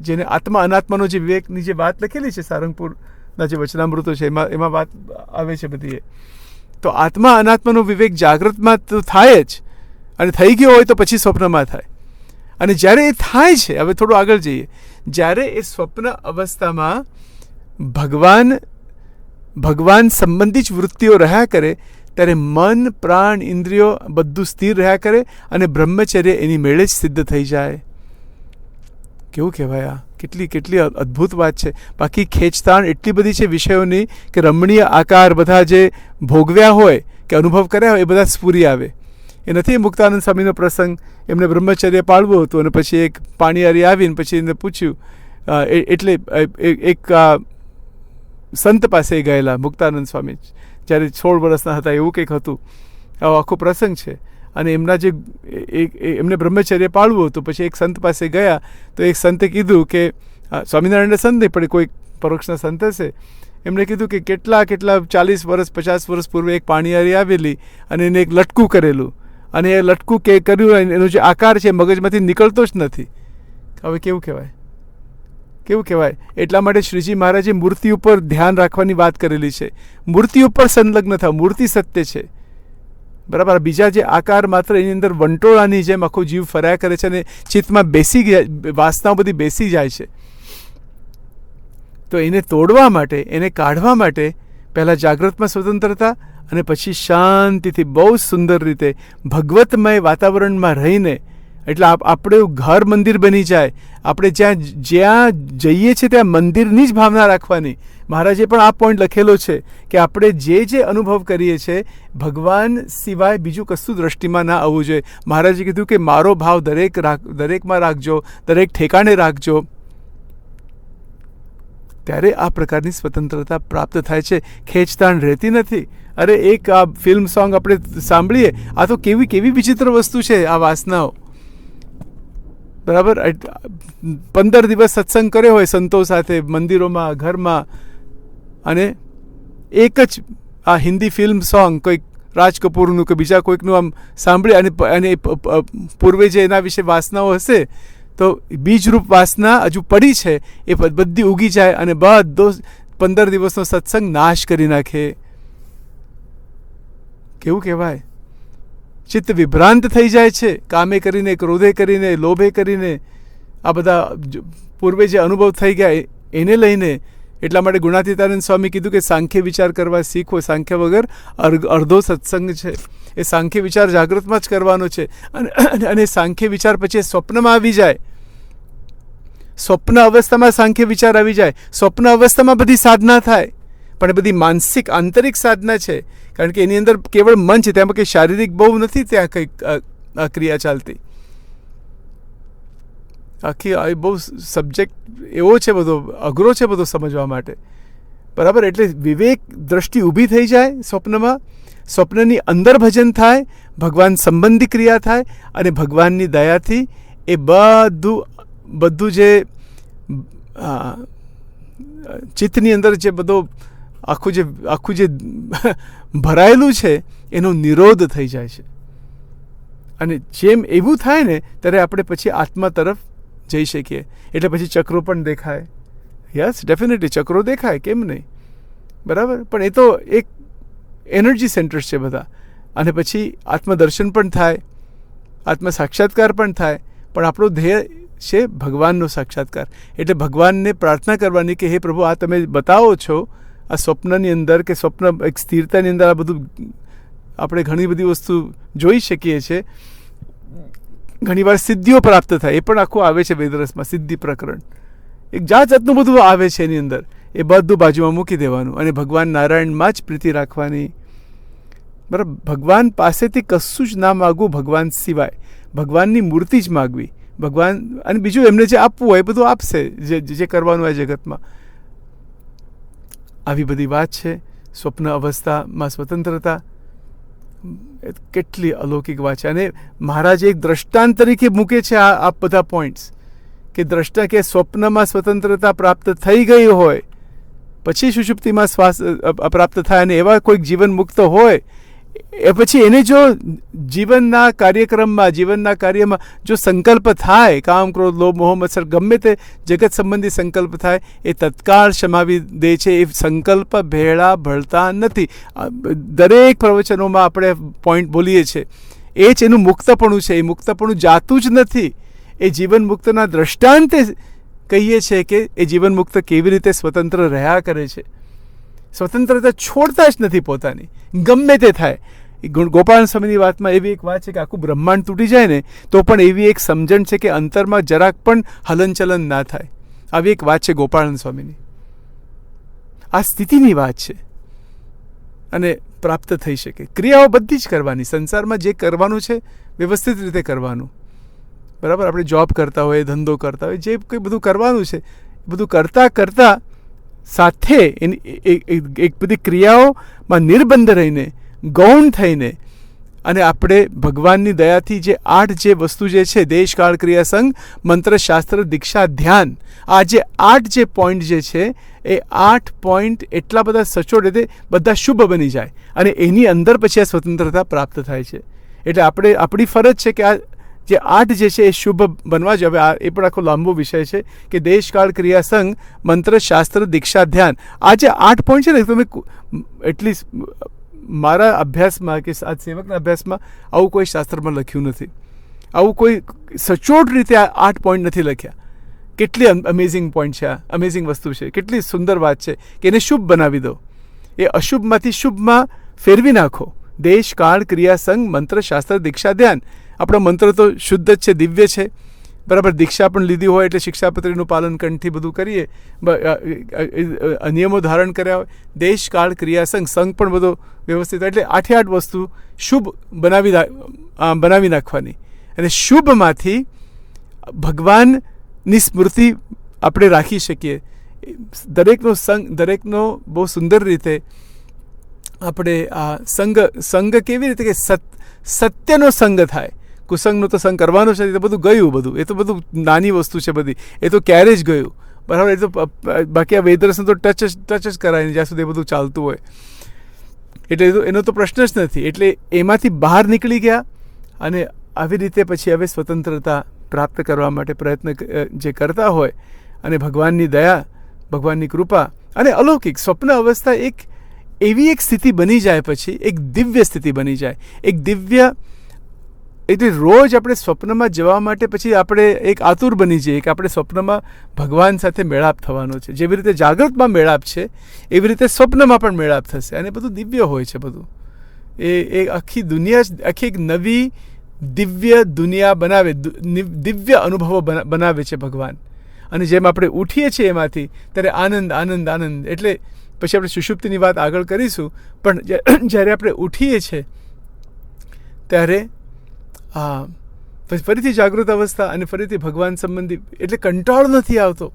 જેને આત્મા અનાત્માનો જે વિવેકની જે વાત લખેલી છે સારંગપુરના જે વચનામૃતો છે એમાં વાત આવે છે બધી. તો આત્મા અનાત્માનો વિવેક જાગ્રતમાં તો થાય જ, અને થઈ ગયો હોય તો પછી સ્વપ્નમાં થાય. અને જ્યારે એ થાય છે, હવે થોડું આગળ જઈએ, જ્યારે એ સ્વપ્ન અવસ્થામાં ભગવાન સંબંધી જ વૃત્તિઓ રહ્યા કરે ત્યારે મન, પ્રાણ, ઇન્દ્રિયો બધું સ્થિર રહ્યા કરે અને બ્રહ્મચર્ય એની મેળે જ સિદ્ધ થઈ જાય. કેવું કહેવાય! આ કેટલી અદ્ભુત વાત છે. બાકી ખેંચતાણ એટલી બધી છે વિષયોની કે રમણીય આકાર બધા જે ભોગવ્યા હોય કે અનુભવ કર્યા હોય એ બધા સ્ફૂરી આવે. એ નથી મુક્તાનંદ સ્વામીનો પ્રસંગ, એમને બ્રહ્મચર્ય પાળવું હતું અને પછી એક પાણીયારી આવીને પછી એને પૂછ્યું, એટલે એક સંત પાસે ગયેલા મુક્તાનંદ સ્વામી જ્યારે 16 વર્ષના હતા એવું કંઈક હતું. આવો આખો પ્રસંગ છે. અને એમને બ્રહ્મચર્ય પાળવું હતું. પછી એક સંત પાસે ગયા તો એક સંતે કીધું કે સ્વામિનારાયણના સંત નહીં પણ કોઈ પરોક્ષના સંત હશે, એમણે કીધું કે કેટલા 40 વર્ષ 50 વર્ષ પૂર્વે એક પાણીયારી આવેલી અને એને એક લટકું કરેલું, અને એ લટકું કર્યું એનો જે આકાર છે મગજમાંથી નીકળતો જ નથી. હવે કેવું કહેવાય! એટલા માટે શ્રીજી મહારાજે મૂર્તિ ઉપર ધ્યાન રાખવાની વાત કરેલી છે. મૂર્તિ ઉપર સંલગ્ન થાવ, મૂર્તિ સત્ય છે, બરાબર. બીજા જે આકાર માત્ર એની અંદર વંટોળાની જેમ આખો જીવ ફર્યા કરે છે અને ચિત્તમાં વાસનાઓ બધી બેસી જાય છે. તો એને તોડવા માટે, એને કાઢવા માટે પહેલાં જાગ્રતમાં સ્વતંત્રતા અને પછી શાંતિથી બહુ સુંદર રીતે ભગવતમય વાતાવરણમાં રહીને, એટલે આપણું ઘર મંદિર બની જાય. આપણે જ્યાં જઈએ છીએ ત્યાં મંદિરની જ ભાવના રાખવાની. મહારાજે પણ આ પોઈન્ટ લખેલો છે કે આપણે જે અનુભવ કરીએ છીએ ભગવાન સિવાય બીજું કશું દ્રષ્ટિમાં ના આવવું જોઈએ. મહારાજે કીધું કે મારો ભાવ દરેકમાં રાખજો, દરેક ઠેકાણે રાખજો. ત્યારે આ પ્રકારની સ્વતંત્રતા પ્રાપ્ત થાય છે, ખેંચતાણ રહેતી નથી. અરે એક આ ફિલ્મ સોંગ આપણે સાંભળીએ, આ તો કેવી વિચિત્ર વસ્તુ છે આ વાસનાઓ, બરાબર. 15 દિવસ સત્સંગ કર્યો હોય સંતો સાથે મંદિરોમાં, ઘરમાં, અને એક જ આ હિન્દી ફિલ્મ સોંગ કોઈક રાજ કપૂરનું કે બીજા કોઈકનું આમ સાંભળી અને પૂર્વે જે એના વિશે વાસનાઓ હશે તો બીજરૂપ વાસના હજુ પડી છે એ બધી ઉગી જાય અને બધો 15 દિવસનો સત્સંગ નાશ કરી નાખે. કેવું કહેવાય! ચિત્ત વિભ્રાંત થઈ જાય છે, કામે કરીને, ક્રોધે કરીને, લોભે કરીને, આ બધા પૂર્વે જે અનુભવ થઈ ગયા એને લઈને. એટલા માટે ગુણાતીતાનંદ સ્વામી કીધું કે સાંખ્ય વિચાર કરવા શીખો, સાંખ્ય વગર અડધો સત્સંગ છે. એ સાંખ્ય વિચાર જાગૃતમાં જ કરવાનો છે. અને સાંખ્ય વિચાર પછી સ્વપ્નમાં આવી જાય, સ્વપ્ન અવસ્થામાં સાંખ્ય વિચાર આવી જાય. સ્વપ્ન અવસ્થામાં બધી સાધના થાય, પણ એ બધી માનસિક આંતરિક સાધના છે, કારણ કે એની અંદર કેવળ મન છે, તેમાં કંઈ શારીરિક બહુ નથી ત્યાં કંઈક ક્રિયા ચાલતી. આખી બહુ સબ્જેક્ટ એવો છે, બધો અઘરો છે બધો સમજવા માટે, બરાબર. એટલે વિવેક દ્રષ્ટિ ઊભી થઈ જાય સ્વપ્નમાં, સ્વપ્નની અંદર ભજન થાય, ભગવાન સંબંધી ક્રિયા થાય અને ભગવાનની દયાથી એ બધું જે ચિત્તની અંદર જે બધો આખું જે ભરાયેલું છે એનો નિરોધ થઈ જાય છે. અને જેમ એવું થાય ને ત્યારે આપણે પછી આત્મા તરફ જઈ શકીએ. એટલે પછી ચક્રો પણ દેખાય. યસ, ડેફિનેટલી ચક્રો દેખાય, કેમ નહીં, બરાબર. પણ એ તો એક એનર્જી સેન્ટર્સ છે બધા. અને પછી આત્મદર્શન પણ થાય, આત્મ સાક્ષાત્કાર પણ થાય. પણ આપણો ધ્યેય છે ભગવાનનો સાક્ષાત્કાર. એટલે ભગવાનને પ્રાર્થના કરવાની કે હે પ્રભુ, આ તમે બતાવો છો આ સ્વપ્નની અંદર, કે સ્વપ્ન એક સ્થિરતાની અંદર આ બધું આપણે ઘણી બધી વસ્તુ જોઈ શકીએ છીએ, ઘણીવાર સિદ્ધિઓ પ્રાપ્ત થાય, એ પણ આખું આવે છે વેદરસમાં, સિદ્ધિ પ્રકરણ. એક જાત જાતનું બધું આવે છે એની અંદર. એ બધું બાજુમાં મૂકી દેવાનું અને ભગવાન નારાયણમાં જ પ્રીતિ રાખવાની. બરાબર, ભગવાન પાસેથી કશું જ ના માગવું ભગવાન સિવાય, ભગવાનની મૂર્તિ જ માગવી. ભગવાન અને બીજું એમને જે આપવું હોય એ બધું આપશે, જે કરવાનું હોય જગતમાં. આવી બધી વાત છે. સ્વપ્ન અવસ્થામાં સ્વતંત્રતા કેટલી અલૌકિક વાત છે. અને મહારાજ એક દ્રષ્ટાંત તરીકે મૂકે છે આ બધા પોઈન્ટ્સ, કે દ્રષ્ટા કે સ્વપ્નમાં સ્વતંત્રતા પ્રાપ્ત થઈ ગઈ હોય પછી સુષુપ્તિમાં શ્વાસ પ્રાપ્ત થાય, અને એવા કોઈક જીવન મુક્ત હોય એ પછી એને જો જીવનના કાર્યક્રમમાં, જીવનના કાર્યમાં જો સંકલ્પ થાય, કામ, ક્રોધ, લોભ, મોહ, મત્સર, ગમે તે જગત સંબંધી સંકલ્પ થાય, એ તત્કાળ શમાવી દે છે. એ સંકલ્પ ભેળા ભળતા નથી. દરેક પ્રવચનોમાં આપણે પોઈન્ટ બોલીએ છીએ, એ જ એનું મુક્તપણું છે. એ મુક્તપણું જાતું જ નથી. એ જીવન મુક્તના દ્રષ્ટાંતે કહીએ છીએ કે એ જીવન મુક્ત કેવી રીતે સ્વતંત્ર રહ્યા કરે છે. સ્વતંત્રતા છોડતા જ નથી પોતાની, ગમે તે થાય. ગોપાલ સ્વામીની વાતમાં એવી એક વાત છે કે આખું બ્રહ્માંડ તૂટી જાય ને તો પણ એવી એક સમજણ છે કે અંતરમાં જરાક પણ હલનચલન ના થાય. આવી એક વાત છે ગોપાલ સ્વામીની. આ સ્થિતિની વાત છે અને પ્રાપ્ત થઈ શકે. ક્રિયાઓ બધી જ કરવાની, સંસારમાં જે કરવાનું છે વ્યવસ્થિત રીતે કરવાનું. બરાબર, આપણે જોબ કરતા હોય, ધંધો કરતા હોય, જે કંઈ બધું કરવાનું છે બધું કરતાં સાથે એક બધી ક્રિયાઓમાં નિર્બંધ રહીને, ગૌણ થઈને, અને આપણે ભગવાનની દયાથી જે 8 જે વસ્તુ જે છે, દેશ, કાળ, ક્રિયા, સંગ, મંત્ર, શાસ્ત્ર, દીક્ષા, ધ્યાન, આ જે 8 જે પોઈન્ટ જે છે એ 8 પોઈન્ટ એટલા બધા સચોટ રીતે બધા શુભ બની જાય અને એની અંદર પછી આ સ્વતંત્રતા પ્રાપ્ત થાય છે. એટલે આપણી ફરજ છે કે આ જે 8 જે છે એ શુભ બનવા જ. હવે એ પણ આખો લાંબો વિષય છે કે દેશ, કાળ, ક્રિયા, સંગ, મંત્ર, શાસ્ત્ર, દીક્ષા, ધ્યાન, આ જે 8 પોઈન્ટ છે ને, તમે એટલીસ્ટ મારા અભ્યાસમાં કે આ સેવકના અભ્યાસમાં આવું કોઈ શાસ્ત્રમાં લખ્યું નથી. આવું કોઈ સચોટ રીતે આ 8 પોઈન્ટ નથી લખ્યા. કેટલી અમેઝિંગ પોઈન્ટ છે, આ અમેઝિંગ વસ્તુ છે, કેટલી સુંદર વાત છે કે એને શુભ બનાવી દો. એ અશુભમાંથી શુભમાં ફેરવી નાખો. દેશ, કાળ, ક્રિયા, સંગ, મંત્ર, શાસ્ત્ર, દીક્ષા, ધ્યાન. આપણો મંત્ર તો શુદ્ધ જ છે, દિવ્ય છે. બરાબર, દીક્ષા પણ લીધી હોય એટલે શિક્ષાપત્રીનું પાલન કંઠથી બધું કરીએ, નિયમો ધારણ કર્યા હોય. દેશ, કાળ, ક્રિયા, સંગ પણ બધો વ્યવસ્થિત. એટલે 8 વસ્તુ શુભ બનાવી નાખવાની. અને શુભમાંથી ભગવાનની સ્મૃતિ આપણે રાખી શકીએ. દરેકનો બહુ સુંદર રીતે આપણે આ સંગ કેવી રીતે કે સત્યનો સંગ થાય. કુસંગનો તો સંગ કરવાનો છે, એ તો બધું ગયું. એ તો બધું નાની વસ્તુ છે બધી, એ તો ક્યારે જ ગયું. બરાબર, એ તો બાકી આ વેદરસનો તો ટચ જ કરાય નહીં જ્યાં સુધી એ બધું ચાલતું હોય. એટલે એનો તો પ્રશ્ન જ નથી. એટલે એમાંથી બહાર નીકળી ગયા અને આવી રીતે પછી હવે સ્વતંત્રતા પ્રાપ્ત કરવા માટે પ્રયત્ન જે કરતા હોય, અને ભગવાનની દયા, ભગવાનની કૃપા અને અલૌકિક સ્વપ્ન અવસ્થા એક એવી એક સ્થિતિ બની જાય, પછી એક દિવ્ય સ્થિતિ બની જાય. એક દિવ્ય એટલે રોજ આપણે સ્વપ્નમાં જવા માટે પછી આપણે એક આતુર બની જઈએ કે આપણે સ્વપ્નમાં ભગવાન સાથે મેળાપ થવાનો છે. જેવી રીતે જાગૃતમાં મેળાપ છે એવી રીતે સ્વપ્નમાં પણ મેળાપ થશે. અને બધું દિવ્ય હોય છે. બધું એ આખી દુનિયા જ આખી એક નવી દિવ્ય દુનિયા બનાવે, દિવ્ય અનુભવો બનાવે છે ભગવાન. અને જેમ આપણે ઉઠીએ છીએ એમાંથી ત્યારે આનંદ આનંદ આનંદ. એટલે પછી આપણે સુષુપ્તિની વાત આગળ કરીશું, પણ જ્યારે આપણે ઉઠીએ છીએ ત્યારે ફરીથી જાગૃત અવસ્થા અને ફરીથી ભગવાન સંબંધી, એટલે કંટાળો નથી આવતો.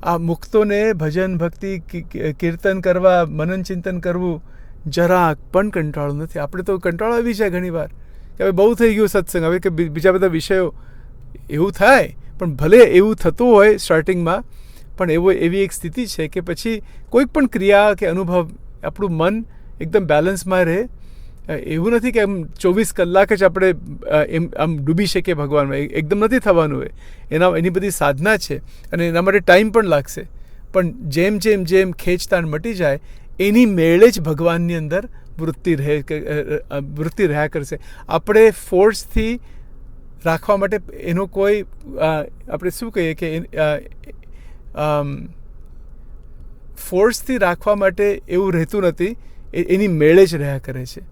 આ મુક્તોને ભજન, ભક્તિ, કીર્તન કરવા, મનન ચિંતન કરવું જરાક પણ કંટાળો નથી. આપણે તો કંટાળો આવી જાય ઘણી વાર કે હવે બહુ થઈ ગયું સત્સંગ, હવે કે બીજા બધા વિષયો. એવું થાય, પણ ભલે એવું થતું હોય સ્ટાર્ટિંગમાં, પણ એવી એક સ્થિતિ છે કે પછી કોઈક પણ ક્રિયા કે અનુભવ આપણું મન એકદમ બેલેન્સમાં રહે. એવું નથી કે એમ 24 કલાક જ આપણે આમ ડૂબી શકીએ ભગવાનમાં. એકદમ નથી થવાનું હોય. એની બધી સાધના છે અને એના માટે ટાઈમ પણ લાગશે. પણ જેમ ખેંચતાણ મટી જાય એની મેળે જ ભગવાનની અંદર વૃત્તિ રહ્યા કરશે. આપણે ફોર્સથી રાખવા માટે એનો કોઈ આપણે શું કહીએ કે ફોર્સથી રાખવા માટે એવું રહેતું નથી. એની મેળે જ રહ્યા કરે છે.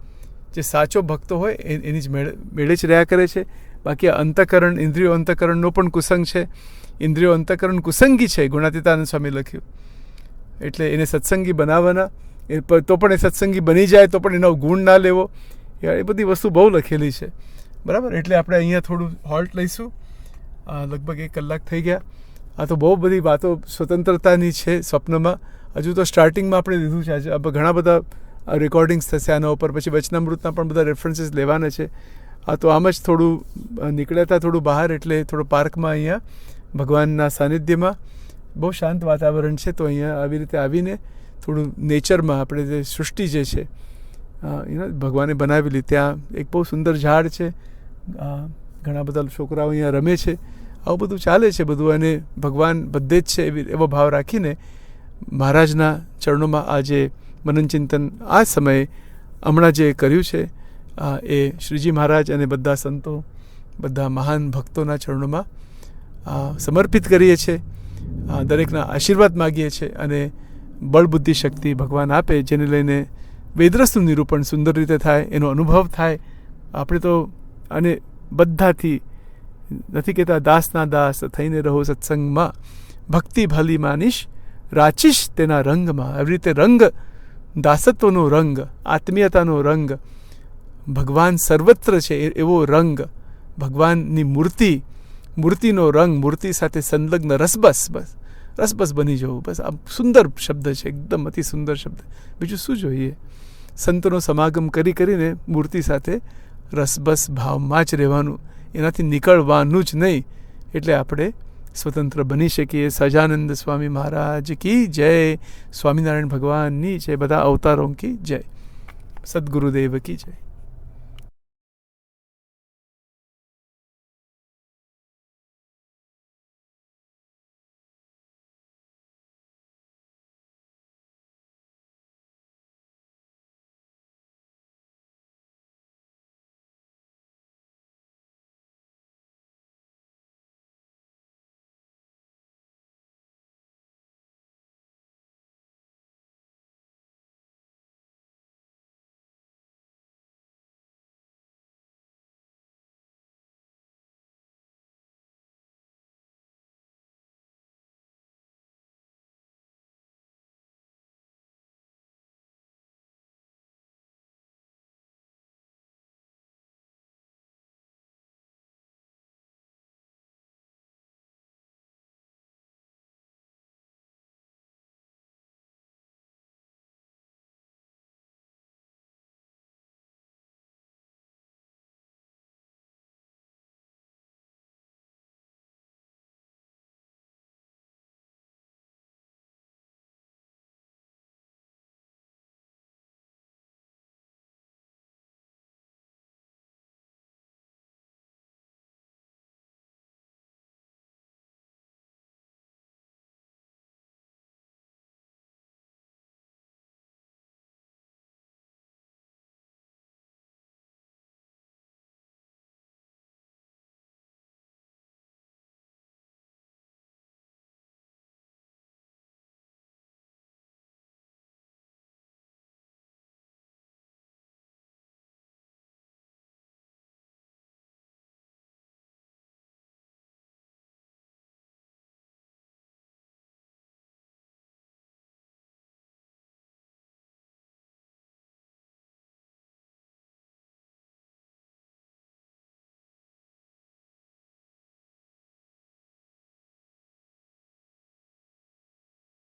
જે સાચો ભક્તો હોય એની જ મેળે જ રહ્યા કરે છે. બાકી આ અંતઃકરણ, ઇન્દ્રિયો અંતઃકરણનો પણ કુસંગ છે. ઇન્દ્રિયો અંતઃકરણ કુસંગી છે, ગુણાતીતાનંદ સ્વામી લખ્યું. એટલે એને સત્સંગી બનાવવાના, તો પણ એ સત્સંગી બની જાય તો પણ એનો ગુણ ના લેવો, એ બધી વસ્તુ બહુ લખેલી છે. બરાબર. એટલે આપણે અહીંયા થોડું હોલ્ટ લઈશું. લગભગ 1 કલાક થઈ ગયા. આ તો બહુ બધી વાતો સ્વતંત્રતાની છે સ્વપ્નમાં. હજુ તો સ્ટાર્ટિંગમાં આપણે લીધું છે. આજે ઘણા બધા રેકોર્ડિંગ્સ થશે આના ઉપર, પછી વચનામૃતના પણ બધા રેફરન્સીસ લેવાના છે. આ તો આમ જ થોડું નીકળ્યા હતા થોડું બહાર, એટલે થોડું પાર્કમાં અહીંયા ભગવાનના સાનિધ્યમાં બહુ શાંત વાતાવરણ છે. તો અહીંયા આવી રીતે આવીને થોડું નેચરમાં આપણે જે સૃષ્ટિ જે છે ભગવાને બનાવેલી, ત્યાં એક બહુ સુંદર ઝાડ છે. ઘણા બધા છોકરાઓ અહીંયા રમે છે. આવું બધું ચાલે છે બધું. અને ભગવાન બધે જ છે એવો ભાવ રાખીને મહારાજના ચરણોમાં આ જે મનન ચિંતન આ સમયે હમણાં જે કર્યું છે એ શ્રીજી મહારાજ અને બધા સંતો, બધા મહાન ભક્તોના ચરણોમાં સમર્પિત કરીએ છીએ. દરેકના આશીર્વાદ માગીએ છીએ અને બળ બુદ્ધિ શક્તિ ભગવાન આપે, જેને લઈને વેદરસનું નિરૂપણ સુંદર રીતે થાય, એનો અનુભવ થાય. આપણે તો અને બધાથી નથી કહેતા દાસના દાસ થઈને રહો સત્સંગમાં, ભક્તિ ભલી માનીશ રાચીશ તેના રંગમાં. એવી રીતે રંગ, દાસત્વનો રંગ, આત્મીયતાનો રંગ, ભગવાન સર્વત્ર છે એવો રંગ, ભગવાનની મૂર્તિનો રંગ, મૂર્તિ સાથે સંલગ્ન રસબસ બની જવું. બસ આ સુંદર શબ્દ છે, એકદમ અતિ સુંદર શબ્દ. બીજું શું જોઈએ? સંતોનો સમાગમ કરીને મૂર્તિ સાથે રસબસ ભાવમાં જ રહેવાનું, એનાથી નીકળવાનું જ નહીં. એટલે આપણે સ્વતંત્ર બની શકીએ. સહજાનંદ સ્વામી મહારાજ કી જય, સ્વામિનારાયણ ભગવાનની જય, બધા અવતારો કી જય, સદગુરુદેવ કી જય.